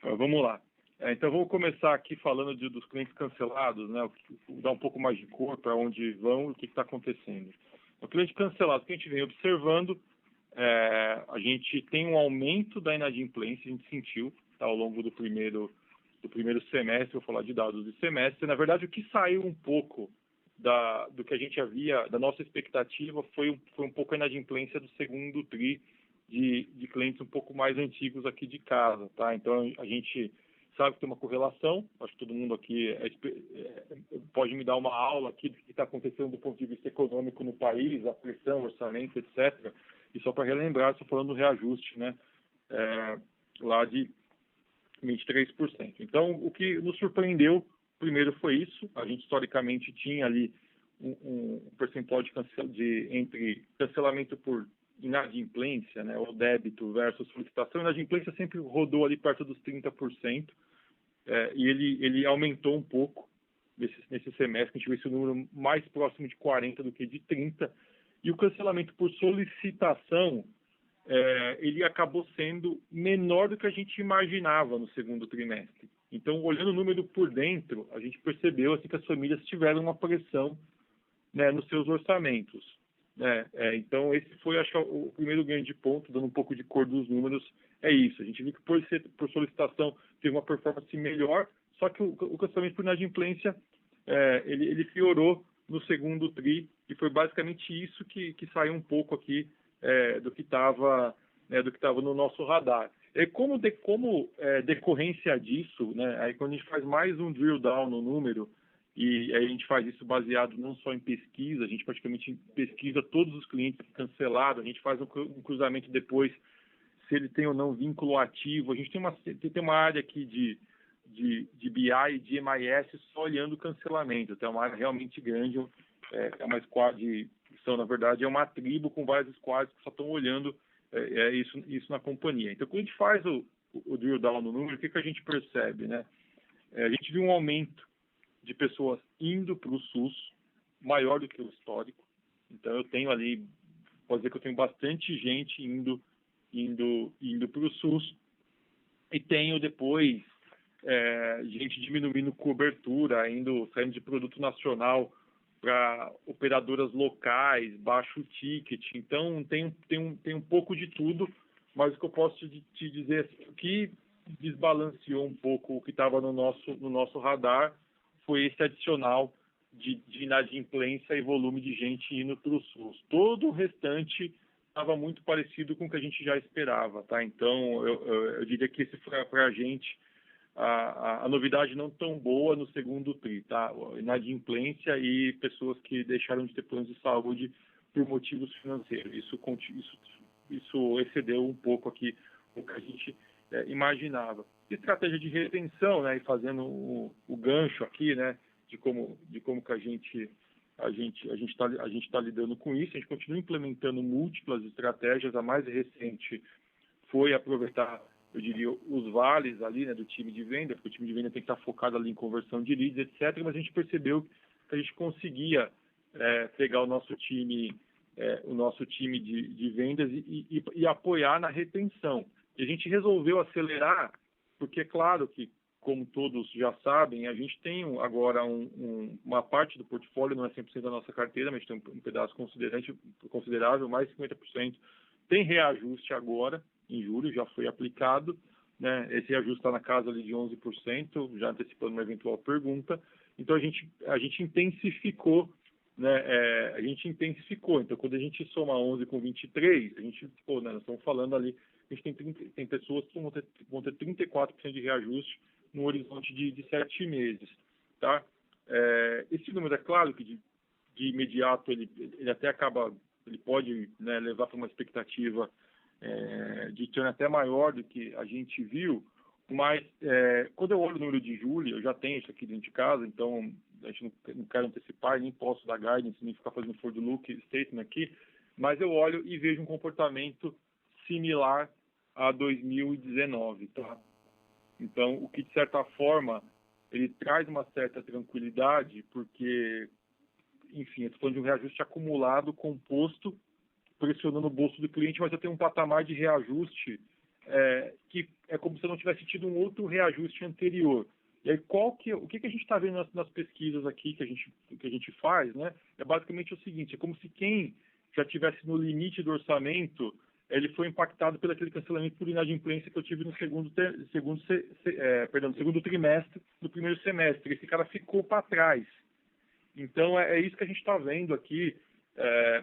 Vamos lá. Então, vou começar aqui falando dos clientes cancelados, né? Dar um pouco mais de cor para onde vão e o que está acontecendo. O cliente cancelado, que a gente vem observando, a gente tem um aumento da inadimplência, a gente sentiu, tá, ao longo do primeiro semestre, vou falar de dados de semestre. Na verdade, o que saiu um pouco do que a gente havia, da nossa expectativa, foi um pouco a inadimplência do segundo TRI de clientes um pouco mais antigos aqui de casa, tá? Então, a gente sabe que tem uma correlação, acho que todo mundo aqui pode me dar uma aula aqui do que está acontecendo do ponto de vista econômico no país, a pressão, orçamento, etc. E só para relembrar, estou falando do reajuste, né? Lá de 23%. Então, o que nos surpreendeu, primeiro foi isso. A gente, historicamente, tinha ali um percentual entre cancelamento por inadimplência, né, ou débito versus solicitação. A inadimplência sempre rodou ali perto dos 30%, e ele aumentou um pouco nesse semestre. A gente viu esse número mais próximo de 40% do que de 30%. E o cancelamento por solicitação, ele acabou sendo menor do que a gente imaginava no segundo trimestre. Então, olhando o número por dentro, a gente percebeu assim, que as famílias tiveram uma pressão, né, nos seus orçamentos. Então, esse foi, acho que, o primeiro grande ponto, dando um pouco de cor dos números, é isso. A gente viu que por solicitação teve uma performance melhor, só que o cancelamento por inadimplência ele piorou no segundo TRI, e foi basicamente isso que saiu um pouco aqui do que estava no nosso radar. Como decorrência disso, né, aí quando a gente faz mais um drill down no número, e aí a gente faz isso baseado não só em pesquisa, a gente praticamente pesquisa todos os clientes que cancelaram, a gente faz um cruzamento depois se ele tem ou não vínculo ativo. A gente tem uma área aqui de BI e de MIS só olhando o cancelamento. Então é uma área realmente grande, é uma squad, na verdade é uma tribo com vários squads que só estão olhando isso na companhia. Então quando a gente faz o drill down no número, o que a gente percebe, né? A gente viu um aumento de pessoas indo para o SUS maior do que o histórico. Então eu tenho ali, pode dizer que eu tenho bastante gente indo para o SUS, e tenho depois gente diminuindo cobertura, saindo de produto nacional para operadoras locais, baixo ticket. Então tem um pouco de tudo, mas o que eu posso te dizer que desbalanceou um pouco o que estava no nosso radar foi esse adicional de inadimplência e volume de gente indo para o SUS. Todo o restante estava muito parecido com o que a gente já esperava, tá? Então, eu diria que esse foi para a gente a novidade não tão boa no segundo TRI, tá? Inadimplência e pessoas que deixaram de ter planos de saúde por motivos financeiros. Isso excedeu um pouco aqui o que a gente imaginava. Estratégia de retenção, né? E fazendo o gancho aqui, né? De como que a gente está lidando com isso. A gente continua implementando múltiplas estratégias. A mais recente foi aproveitar, eu diria, os vales ali, né, do time de venda, porque o time de venda tem que estar focado ali em conversão de leads, etc. Mas a gente percebeu que a gente conseguia pegar o nosso time de vendas e apoiar na retenção. E a gente resolveu acelerar, porque é claro que, como todos já sabem, a gente tem agora uma parte do portfólio, não é 100% da nossa carteira, mas tem um pedaço considerável, mais de 50%, tem reajuste agora, em julho, já foi aplicado, né? Esse reajuste está na casa ali de 11%, já antecipando uma eventual pergunta. Então a gente intensificou, né? Então quando a gente soma 11 com 23, nós estamos falando ali, a gente tem pessoas que vão ter 34% de reajuste no horizonte de 7 meses, tá? Esse número, é claro que de imediato ele até acaba, ele pode, né, levar para uma expectativa de churn até maior do que a gente viu, mas quando eu olho o número de julho, eu já tenho isso aqui dentro de casa, então a gente não quero antecipar, nem posso dar guidance, nem ficar fazendo forward look statement aqui, mas eu olho e vejo um comportamento similar a 2019, tá? Então, o que de certa forma ele traz uma certa tranquilidade, porque, enfim, eu estou falando de um reajuste acumulado, composto, pressionando o bolso do cliente, mas eu tenho um patamar de reajuste que é como se eu não tivesse tido um outro reajuste anterior. E aí, o que a gente está vendo nas pesquisas aqui que a gente faz, né? É basicamente o seguinte: é como se quem já estivesse no limite do orçamento, ele foi impactado pelo aquele cancelamento por inadimplência que eu tive no segundo trimestre do primeiro semestre. Esse cara ficou para trás. Então, é isso que a gente está vendo aqui,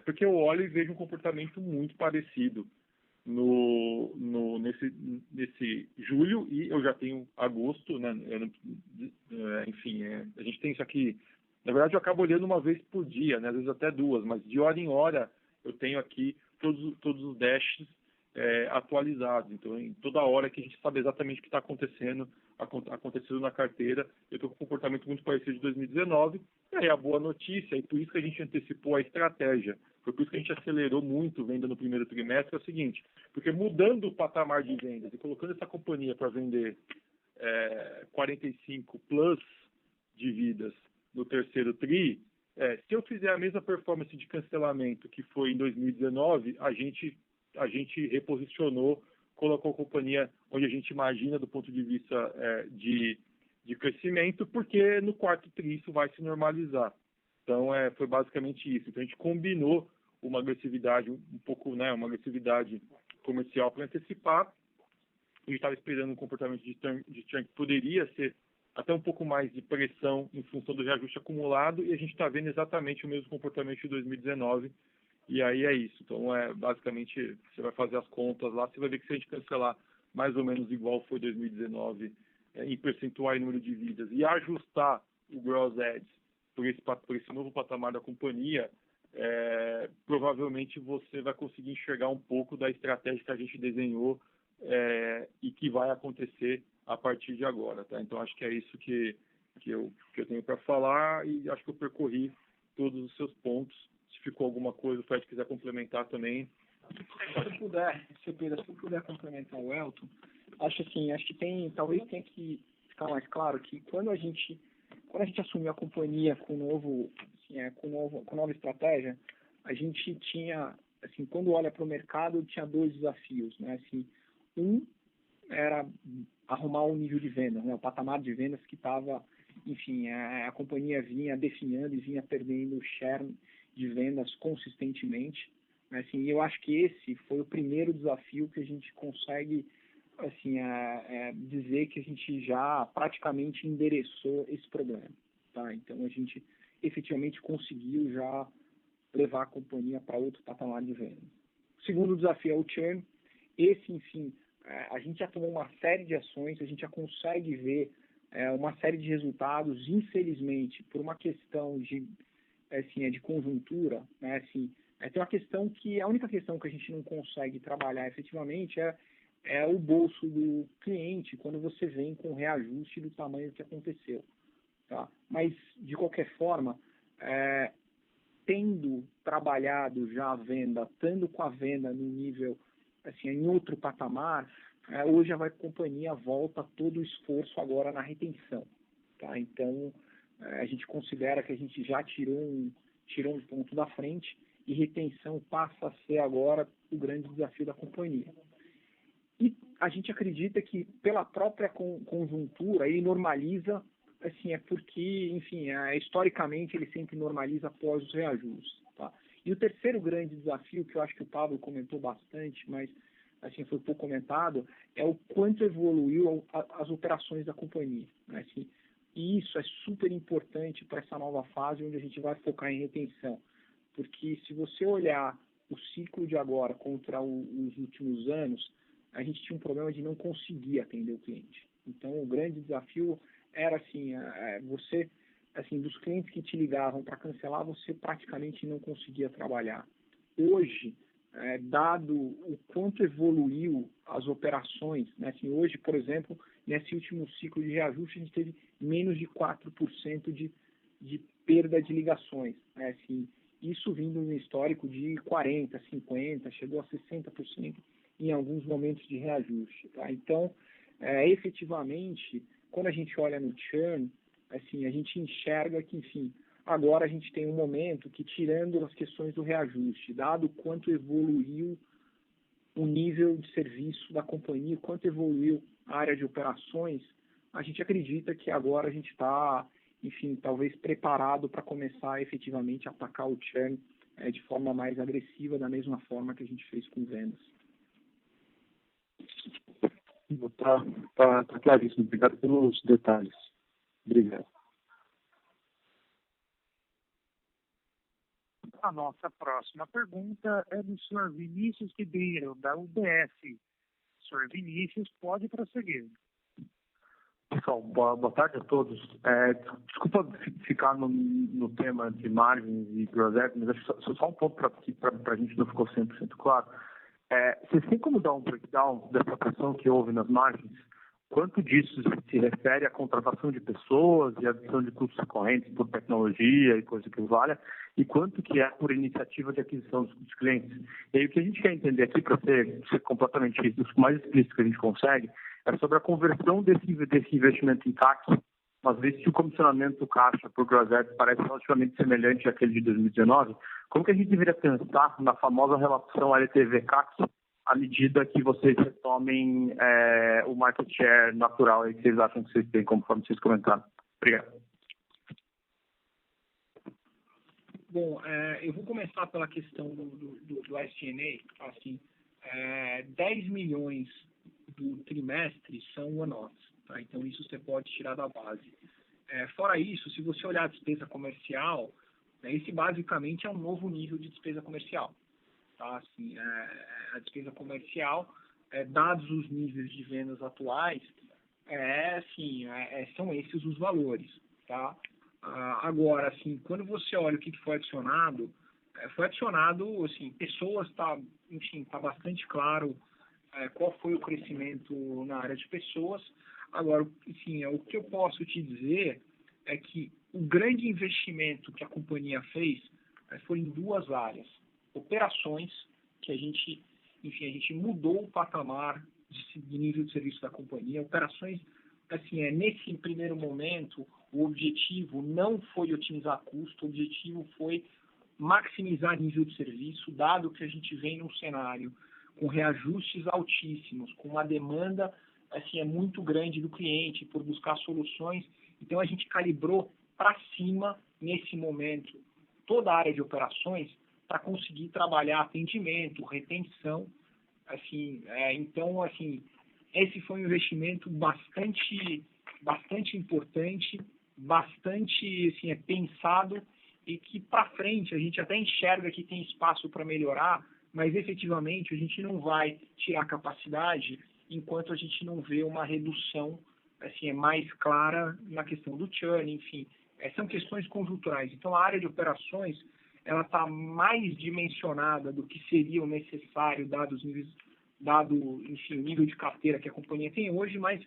porque eu olho e vejo um comportamento muito parecido nesse julho, e eu já tenho agosto, né? Enfim, a gente tem isso aqui. Na verdade, eu acabo olhando uma vez por dia, né? Às vezes até duas, mas de hora em hora eu tenho aqui todos os dashes atualizados. Então, em toda hora que a gente sabe exatamente o que está acontecendo na carteira, eu estou com um comportamento muito parecido de 2019. E aí a boa notícia, e por isso que a gente antecipou a estratégia, foi por isso que a gente acelerou muito venda no primeiro trimestre, é o seguinte: porque mudando o patamar de vendas e colocando essa companhia para vender 45 plus de vidas no terceiro TRI, se eu fizer a mesma performance de cancelamento que foi em 2019, a gente reposicionou, colocou a companhia onde a gente imagina do ponto de vista de crescimento, porque no quarto TRI isso vai se normalizar. Então, foi basicamente isso. Então, a gente combinou uma agressividade um pouco, né, uma agressividade comercial para antecipar, gente estava esperando um comportamento de churn que poderia ser até um pouco mais de pressão em função do reajuste acumulado, e a gente está vendo exatamente o mesmo comportamento de 2019, e aí é isso. Então, basicamente, você vai fazer as contas lá, você vai ver que se a gente cancelar mais ou menos igual foi 2019, em percentual e número de vidas, e ajustar o Gross Ads por esse novo patamar da companhia, provavelmente você vai conseguir enxergar um pouco da estratégia que a gente desenhou e que vai acontecer a partir de agora, tá? Então, acho que é isso que eu tenho para falar, e acho que eu percorri todos os seus pontos. Se ficou alguma coisa, o Fred quiser complementar também. Se eu puder complementar o Elton, acho que talvez tenha que ficar mais claro que quando a gente assumiu a companhia com nova estratégia, a gente tinha, assim, quando olha para o mercado, tinha dois desafios, né? Assim, um era arrumar o nível de vendas, né? O patamar de vendas que estava, enfim, a companhia vinha definhando e vinha perdendo o share de vendas consistentemente. Assim, eu acho que esse foi o primeiro desafio que a gente consegue, assim, dizer que a gente já praticamente endereçou esse problema, tá? Então, a gente efetivamente conseguiu já levar a companhia para outro patamar de venda. O segundo desafio é o churn. Esse, enfim, a gente já tomou uma série de ações, a gente já consegue ver uma série de resultados, infelizmente, por uma questão de conjuntura, né? Assim, tem uma questão que a única questão que a gente não consegue trabalhar efetivamente é o bolso do cliente quando você vem com reajuste do tamanho que aconteceu, tá? Mas, de qualquer forma, tendo trabalhado já a venda, estando com a venda no nível, assim, em outro patamar, hoje a companhia volta todo o esforço agora na retenção, tá? Então, a gente considera que a gente já tirou um ponto da frente, e retenção passa a ser agora o grande desafio da companhia. E a gente acredita que pela própria conjuntura ele normaliza, assim, porque, enfim, historicamente ele sempre normaliza após os reajustes, tá? E o terceiro grande desafio, que eu acho que o Pablo comentou bastante, mas assim, foi pouco comentado, é o quanto evoluiu as operações da companhia, né? Assim, e isso é super importante para essa nova fase onde a gente vai focar em retenção. Porque se você olhar o ciclo de agora contra os últimos anos, a gente tinha um problema de não conseguir atender o cliente. Então, o grande desafio era, assim, você, assim, dos clientes que te ligavam para cancelar, você praticamente não conseguia trabalhar. Hoje, dado o quanto evoluiu as operações, né? Assim, hoje, por exemplo, nesse último ciclo de reajuste, a gente teve menos de 4% de perda de ligações, né? Assim, isso vindo no histórico de 40%, 50%, chegou a 60% em alguns momentos de reajuste, tá? Então, efetivamente, quando a gente olha no churn, assim, a gente enxerga que, enfim, agora a gente tem um momento que, tirando as questões do reajuste, dado quanto evoluiu o nível de serviço da companhia, quanto evoluiu a área de operações, a gente acredita que agora a gente está, enfim, talvez preparado para começar efetivamente a atacar o churn de forma mais agressiva, da mesma forma que a gente fez com vendas. Tá claríssimo. Obrigado pelos detalhes. Obrigado. A nossa próxima pergunta é do Sr. Vinícius Ribeiro, da UBS. Sr. Vinícius, pode prosseguir. Pessoal, boa tarde a todos. Desculpa ficar no tema de margens e gross ads, mas acho só um ponto para a gente não ficou 100% claro. Vocês têm como dar um breakdown dessa pressão que houve nas margens? Quanto disso se refere à contratação de pessoas e adição de custos correntes por tecnologia e coisa que valha, e quanto que é por iniciativa de aquisição dos clientes? E aí o que a gente quer entender aqui, para ser completamente o mais explícito que a gente consegue, é sobre a conversão desse investimento em CAC, uma vez que o comissionamento caixa por gross ads parece relativamente semelhante àquele de 2019, como que a gente deveria pensar na famosa relação LTV-CAC à medida que vocês retomem o market share natural aí que vocês acham que vocês têm, conforme vocês comentaram? Obrigado. Bom, eu vou começar pela questão do SG&A, assim, 10 milhões do trimestre são one-offs, tá? Então isso você pode tirar da base. Fora isso, se você olhar a despesa comercial, né, esse basicamente é um novo nível de despesa comercial. Tá? Assim, a despesa comercial, dados os níveis de vendas atuais, são esses os valores. Tá? Agora, assim, quando você olha o que foi adicionado, assim, pessoas, tá bastante claro qual foi o crescimento na área de pessoas. Agora, assim, o que eu posso te dizer é que o grande investimento que a companhia fez foi em duas áreas. Operações, que a gente mudou o patamar de nível de serviço da companhia. Operações, assim, nesse primeiro momento, o objetivo não foi otimizar custo, o objetivo foi maximizar nível de serviço, dado que a gente vem num cenário com reajustes altíssimos, com uma demanda assim, muito grande do cliente por buscar soluções. Então a gente calibrou para cima, nesse momento, toda a área de operações para conseguir trabalhar atendimento, retenção. Assim, então, assim, esse foi um investimento bastante importante, bastante assim, pensado, e que para frente a gente até enxerga que tem espaço para melhorar, mas efetivamente a gente não vai tirar capacidade enquanto a gente não vê uma redução assim, mais clara na questão do churn, enfim. São questões conjunturais. Então, a área de operações ela está mais dimensionada do que seria o necessário, enfim, o nível de carteira que a companhia tem hoje, mas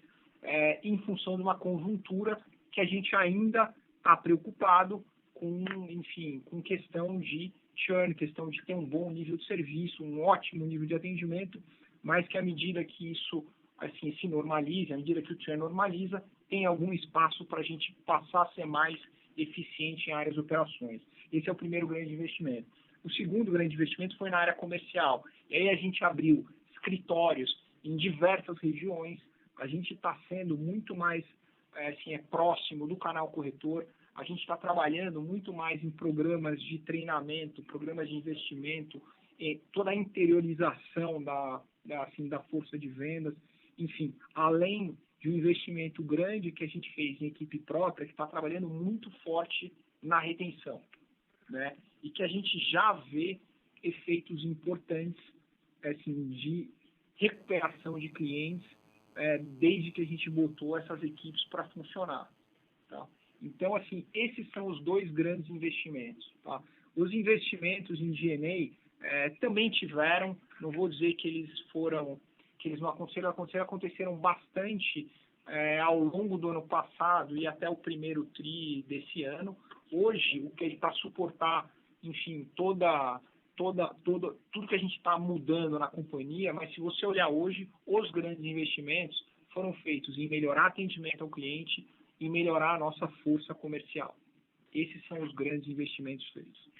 em função de uma conjuntura que a gente ainda está preocupado com, enfim, com questão de churn, questão de ter um bom nível de serviço, um ótimo nível de atendimento, mas que à medida que isso assim, se normaliza, à medida que o churn normaliza, tem algum espaço para a gente passar a ser mais eficiente em áreas de operações. Esse é o primeiro grande investimento. O segundo grande investimento foi na área comercial. E aí a gente abriu escritórios em diversas regiões, a gente está sendo muito mais próximo do canal corretor, a gente está trabalhando muito mais em programas de treinamento, programas de investimento, toda a interiorização da força de vendas, enfim, além de um investimento grande que a gente fez em equipe própria, que está trabalhando muito forte na retenção, né? E que a gente já vê efeitos importantes assim, de recuperação de clientes desde que a gente botou essas equipes para funcionar. Tá? Então, assim, esses são os dois grandes investimentos. Tá? Os investimentos em G&A também tiveram, não vou dizer que eles não aconteceram bastante ao longo do ano passado e até o primeiro tri desse ano. Hoje, o que ele está suportar, enfim, tudo que a gente está mudando na companhia, mas se você olhar hoje, os grandes investimentos foram feitos em melhorar atendimento ao cliente e melhorar a nossa força comercial. Esses são os grandes investimentos feitos.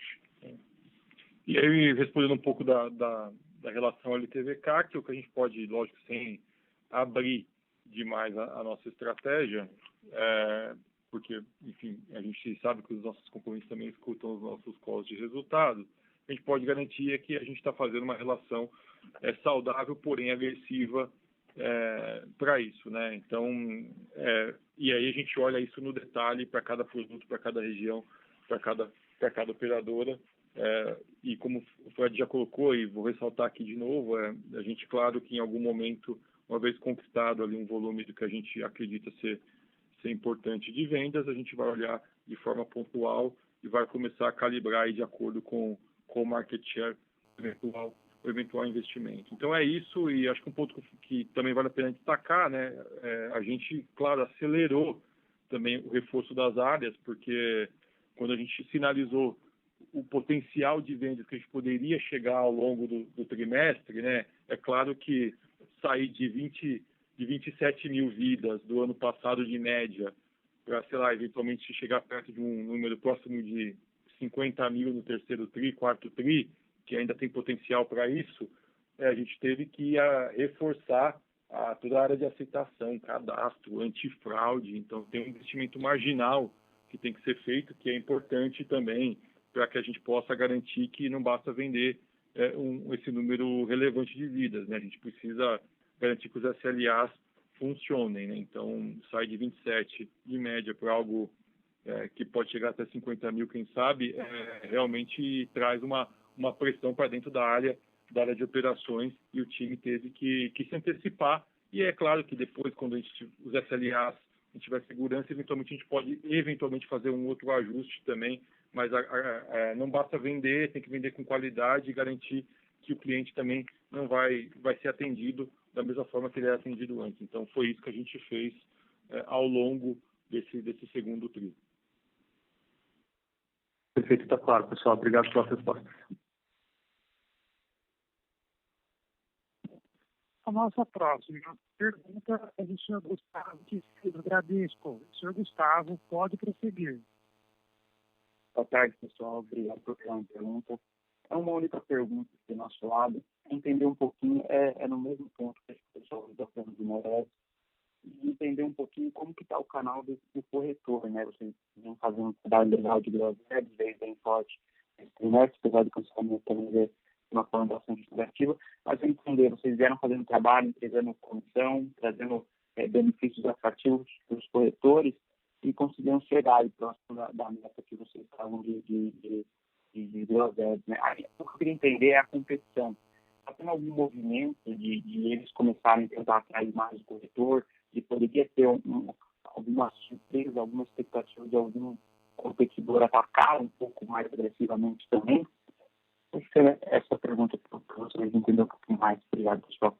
E aí, respondendo um pouco da relação LTV/CAC, o que a gente pode, lógico, sem abrir demais a nossa estratégia, porque, enfim, a gente sabe que os nossos concorrentes também escutam os nossos calls de resultado, a gente pode garantir que a gente está fazendo uma relação saudável, porém agressiva para isso, né? Então, e aí a gente olha isso no detalhe para cada produto, para cada região, para cada operadora, e como o Fred já colocou, e vou ressaltar aqui de novo, a gente, claro que em algum momento, uma vez conquistado ali um volume do que a gente acredita ser importante de vendas, a gente vai olhar de forma pontual e vai começar a calibrar aí de acordo com o market share, o eventual investimento. Então é isso, e acho que um ponto que também vale a pena destacar, né, a gente, claro, acelerou também o reforço das áreas, porque quando a gente sinalizou o potencial de vendas que a gente poderia chegar ao longo do trimestre, né, é claro que sair de 27 mil vidas do ano passado de média para, sei lá, eventualmente chegar perto de um número próximo de 50 mil no terceiro tri, quarto tri, que ainda tem potencial para isso, a gente teve que reforçar toda a área de aceitação, cadastro, antifraude. Então, tem um investimento marginal que tem que ser feito, que é importante também para que a gente possa garantir que não basta vender esse número relevante de vidas, né? A gente precisa garantir que os SLAs funcionem, né? Então, sai de 27 de média para algo que pode chegar até 50 mil, quem sabe, realmente traz uma pressão para dentro da área de operações, e o time teve que se antecipar. E é claro que depois, quando os SLAs, a gente tiver segurança, eventualmente a gente pode fazer um outro ajuste também, mas não basta vender, tem que vender com qualidade e garantir que o cliente também não vai ser atendido da mesma forma que ele era atendido antes. Então, foi isso que a gente fez ao longo desse segundo tri. Perfeito, está claro, pessoal. Obrigado pela resposta. A nossa próxima pergunta é do senhor Gustavo, do Bradesco. O senhor Gustavo pode prosseguir. Boa tarde, pessoal. Obrigado por ter uma pergunta. É uma única pergunta do nosso lado. Entender um pouquinho, no mesmo ponto que o pessoal está falando de Moraes, e entender um pouquinho como que está o canal do corretor, né? Vocês vêm fazendo um trabalho legal de groselhas, veio bem forte esse trimestre, apesar do cancelamento também ver de uma forma bastante negativa, mas entender, vocês vieram fazendo trabalho, entregando comissão, trazendo benefícios atrativos para os corretores e conseguiram chegar aí próximo da meta que vocês estavam de groselhas, né? Aí, o que eu queria entender é a competição. Está tendo algum movimento de eles começarem a tentar atrair mais o corretor, de poderia ter alguma surpresa, alguma expectativa de algum competidor atacar um pouco mais agressivamente também? Essa pergunta para vocês entenderem um pouquinho mais. Obrigado, pessoal.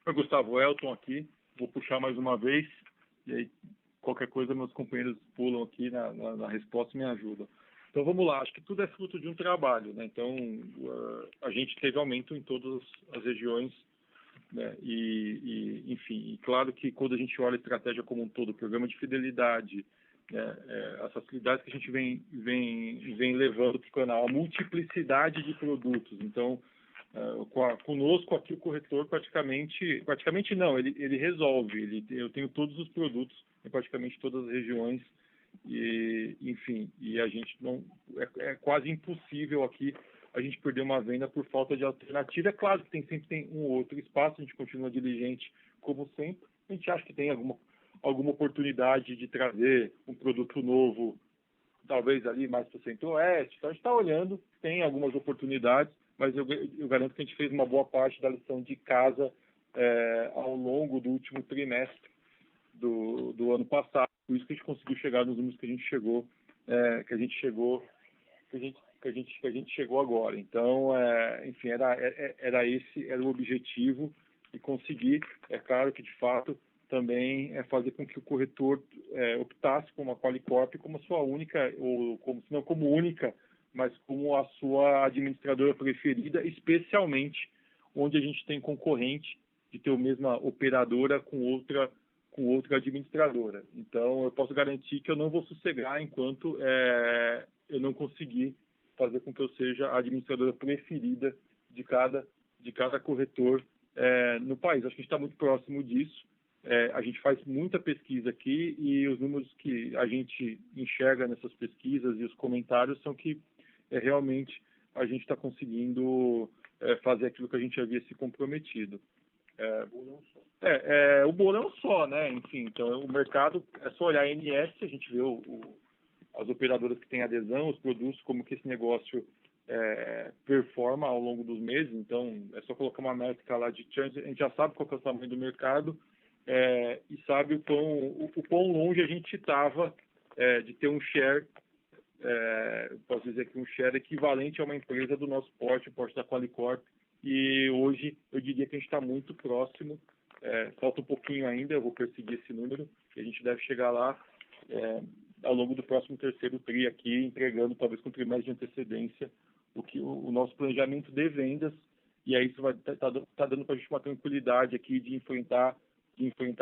Oi, Gustavo, Elton aqui. Vou puxar mais uma vez, e aí qualquer coisa meus companheiros pulam aqui na resposta e me ajudam. Então vamos lá, acho que tudo é fruto de um trabalho, né? Então a gente teve aumento em todas as regiões, né? Enfim, claro que quando a gente olha a estratégia como um todo, o programa de fidelidade, as facilidades que a gente vem levando para o canal, a multiplicidade de produtos. Então, conosco aqui o corretor praticamente não, ele resolve, eu tenho todos os produtos em praticamente todas as regiões, e enfim, e a gente não, é quase impossível aqui a gente perder uma venda por falta de alternativa. É claro que sempre tem um outro espaço, a gente continua diligente como sempre, a gente acha que tem alguma oportunidade de trazer um produto novo, talvez ali mais para o Centro-Oeste. Então a gente está olhando, tem algumas oportunidades, mas eu garanto que a gente fez uma boa parte da lição de casa ao longo do último trimestre do ano passado. Por isso que a gente conseguiu chegar nos números que a gente chegou, que a gente chegou agora. Então, enfim, era o objetivo, e conseguir. É claro que, de fato, também fazer com que o corretor optasse por uma Qualicorp como a sua única, ou se não como única, mas como a sua administradora preferida, especialmente onde a gente tem concorrente de ter a mesma operadora com outra administradora. Então, eu posso garantir que eu não vou sossegar enquanto eu não conseguir fazer com que eu seja a administradora preferida de cada corretor no país. Acho que a gente está muito próximo disso. A gente faz muita pesquisa aqui, e os números que a gente enxerga nessas pesquisas e os comentários são que realmente a gente está conseguindo fazer aquilo que a gente havia se comprometido. O bolão só, né? Enfim, então o mercado, é só olhar a ANS, a gente vê as operadoras que têm adesão, os produtos, como que esse negócio performa ao longo dos meses. Então é só colocar uma métrica lá de churn, a gente já sabe qual que é o tamanho do mercado, e sabe o quão longe a gente estava de ter um share, posso dizer que um share equivalente a uma empresa do nosso porte, o porte da Qualicorp. E hoje eu diria que a gente está muito próximo, falta um pouquinho ainda, eu vou perseguir esse número, e a gente deve chegar lá ao longo do próximo terceiro TRI aqui, entregando talvez com um trimestre de antecedência o nosso planejamento de vendas, e aí isso vai tá dando para a gente uma tranquilidade aqui de enfrentar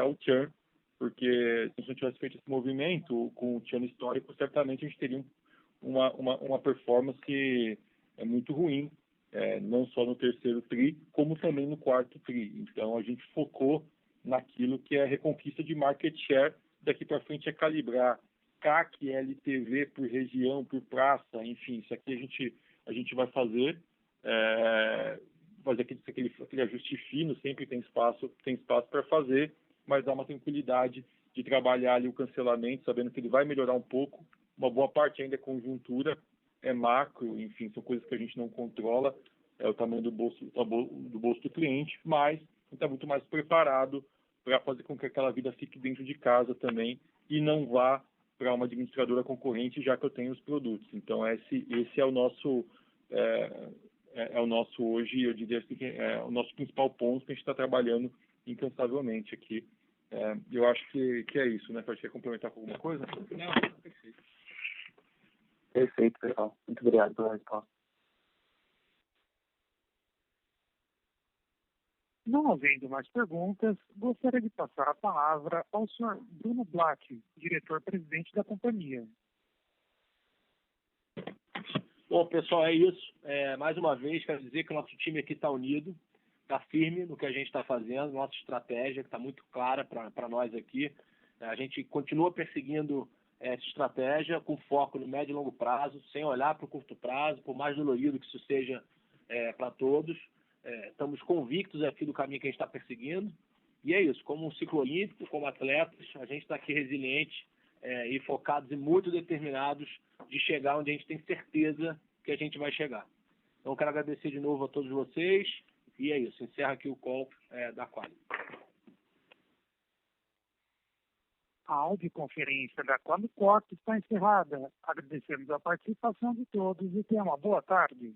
o churn, porque se a gente tivesse feito esse movimento com o churn histórico, certamente a gente teria uma performance muito ruim, não só no terceiro TRI, como também no quarto TRI. Então, a gente focou naquilo que é a reconquista de market share. Daqui para frente é calibrar CAC, LTV por região, por praça, enfim, isso aqui a gente vai fazer. fazer aquele ajuste fino, sempre tem espaço para fazer, mas dá uma tranquilidade de trabalhar ali o cancelamento, sabendo que ele vai melhorar um pouco. Uma boa parte ainda é conjuntura, é macro, enfim, são coisas que a gente não controla, é o tamanho do bolso do cliente, mas está muito mais preparado para fazer com que aquela vida fique dentro de casa também e não vá para uma administradora concorrente, já que eu tenho os produtos. Então, esse é o nosso o nosso hoje, eu diria assim, é o nosso principal ponto que a gente está trabalhando incansavelmente aqui. Eu acho que é isso, né? Pode quer complementar com alguma coisa? Não, perfeito. Perfeito, pessoal. Muito obrigado pela resposta. Não havendo mais perguntas, gostaria de passar a palavra ao senhor Bruno Blatt, diretor-presidente da companhia. Bom, pessoal, é isso. Mais uma vez, quero dizer que o nosso time aqui está unido, está firme no que a gente está fazendo, nossa estratégia que está muito clara para nós aqui. A gente continua perseguindo essa estratégia com foco no médio e longo prazo, sem olhar para o curto prazo, por mais dolorido que isso seja para todos. Estamos convictos aqui do caminho que a gente está perseguindo. E é isso, como um ciclo olímpico, como atletas, a gente está aqui resiliente e focados e muito determinados de chegar onde a gente tem certeza que a gente vai chegar. Então, quero agradecer de novo a todos vocês. E é isso, encerra aqui o call da Quali. A audioconferência da Qualicorp está encerrada. Agradecemos a participação de todos e tenham uma boa tarde.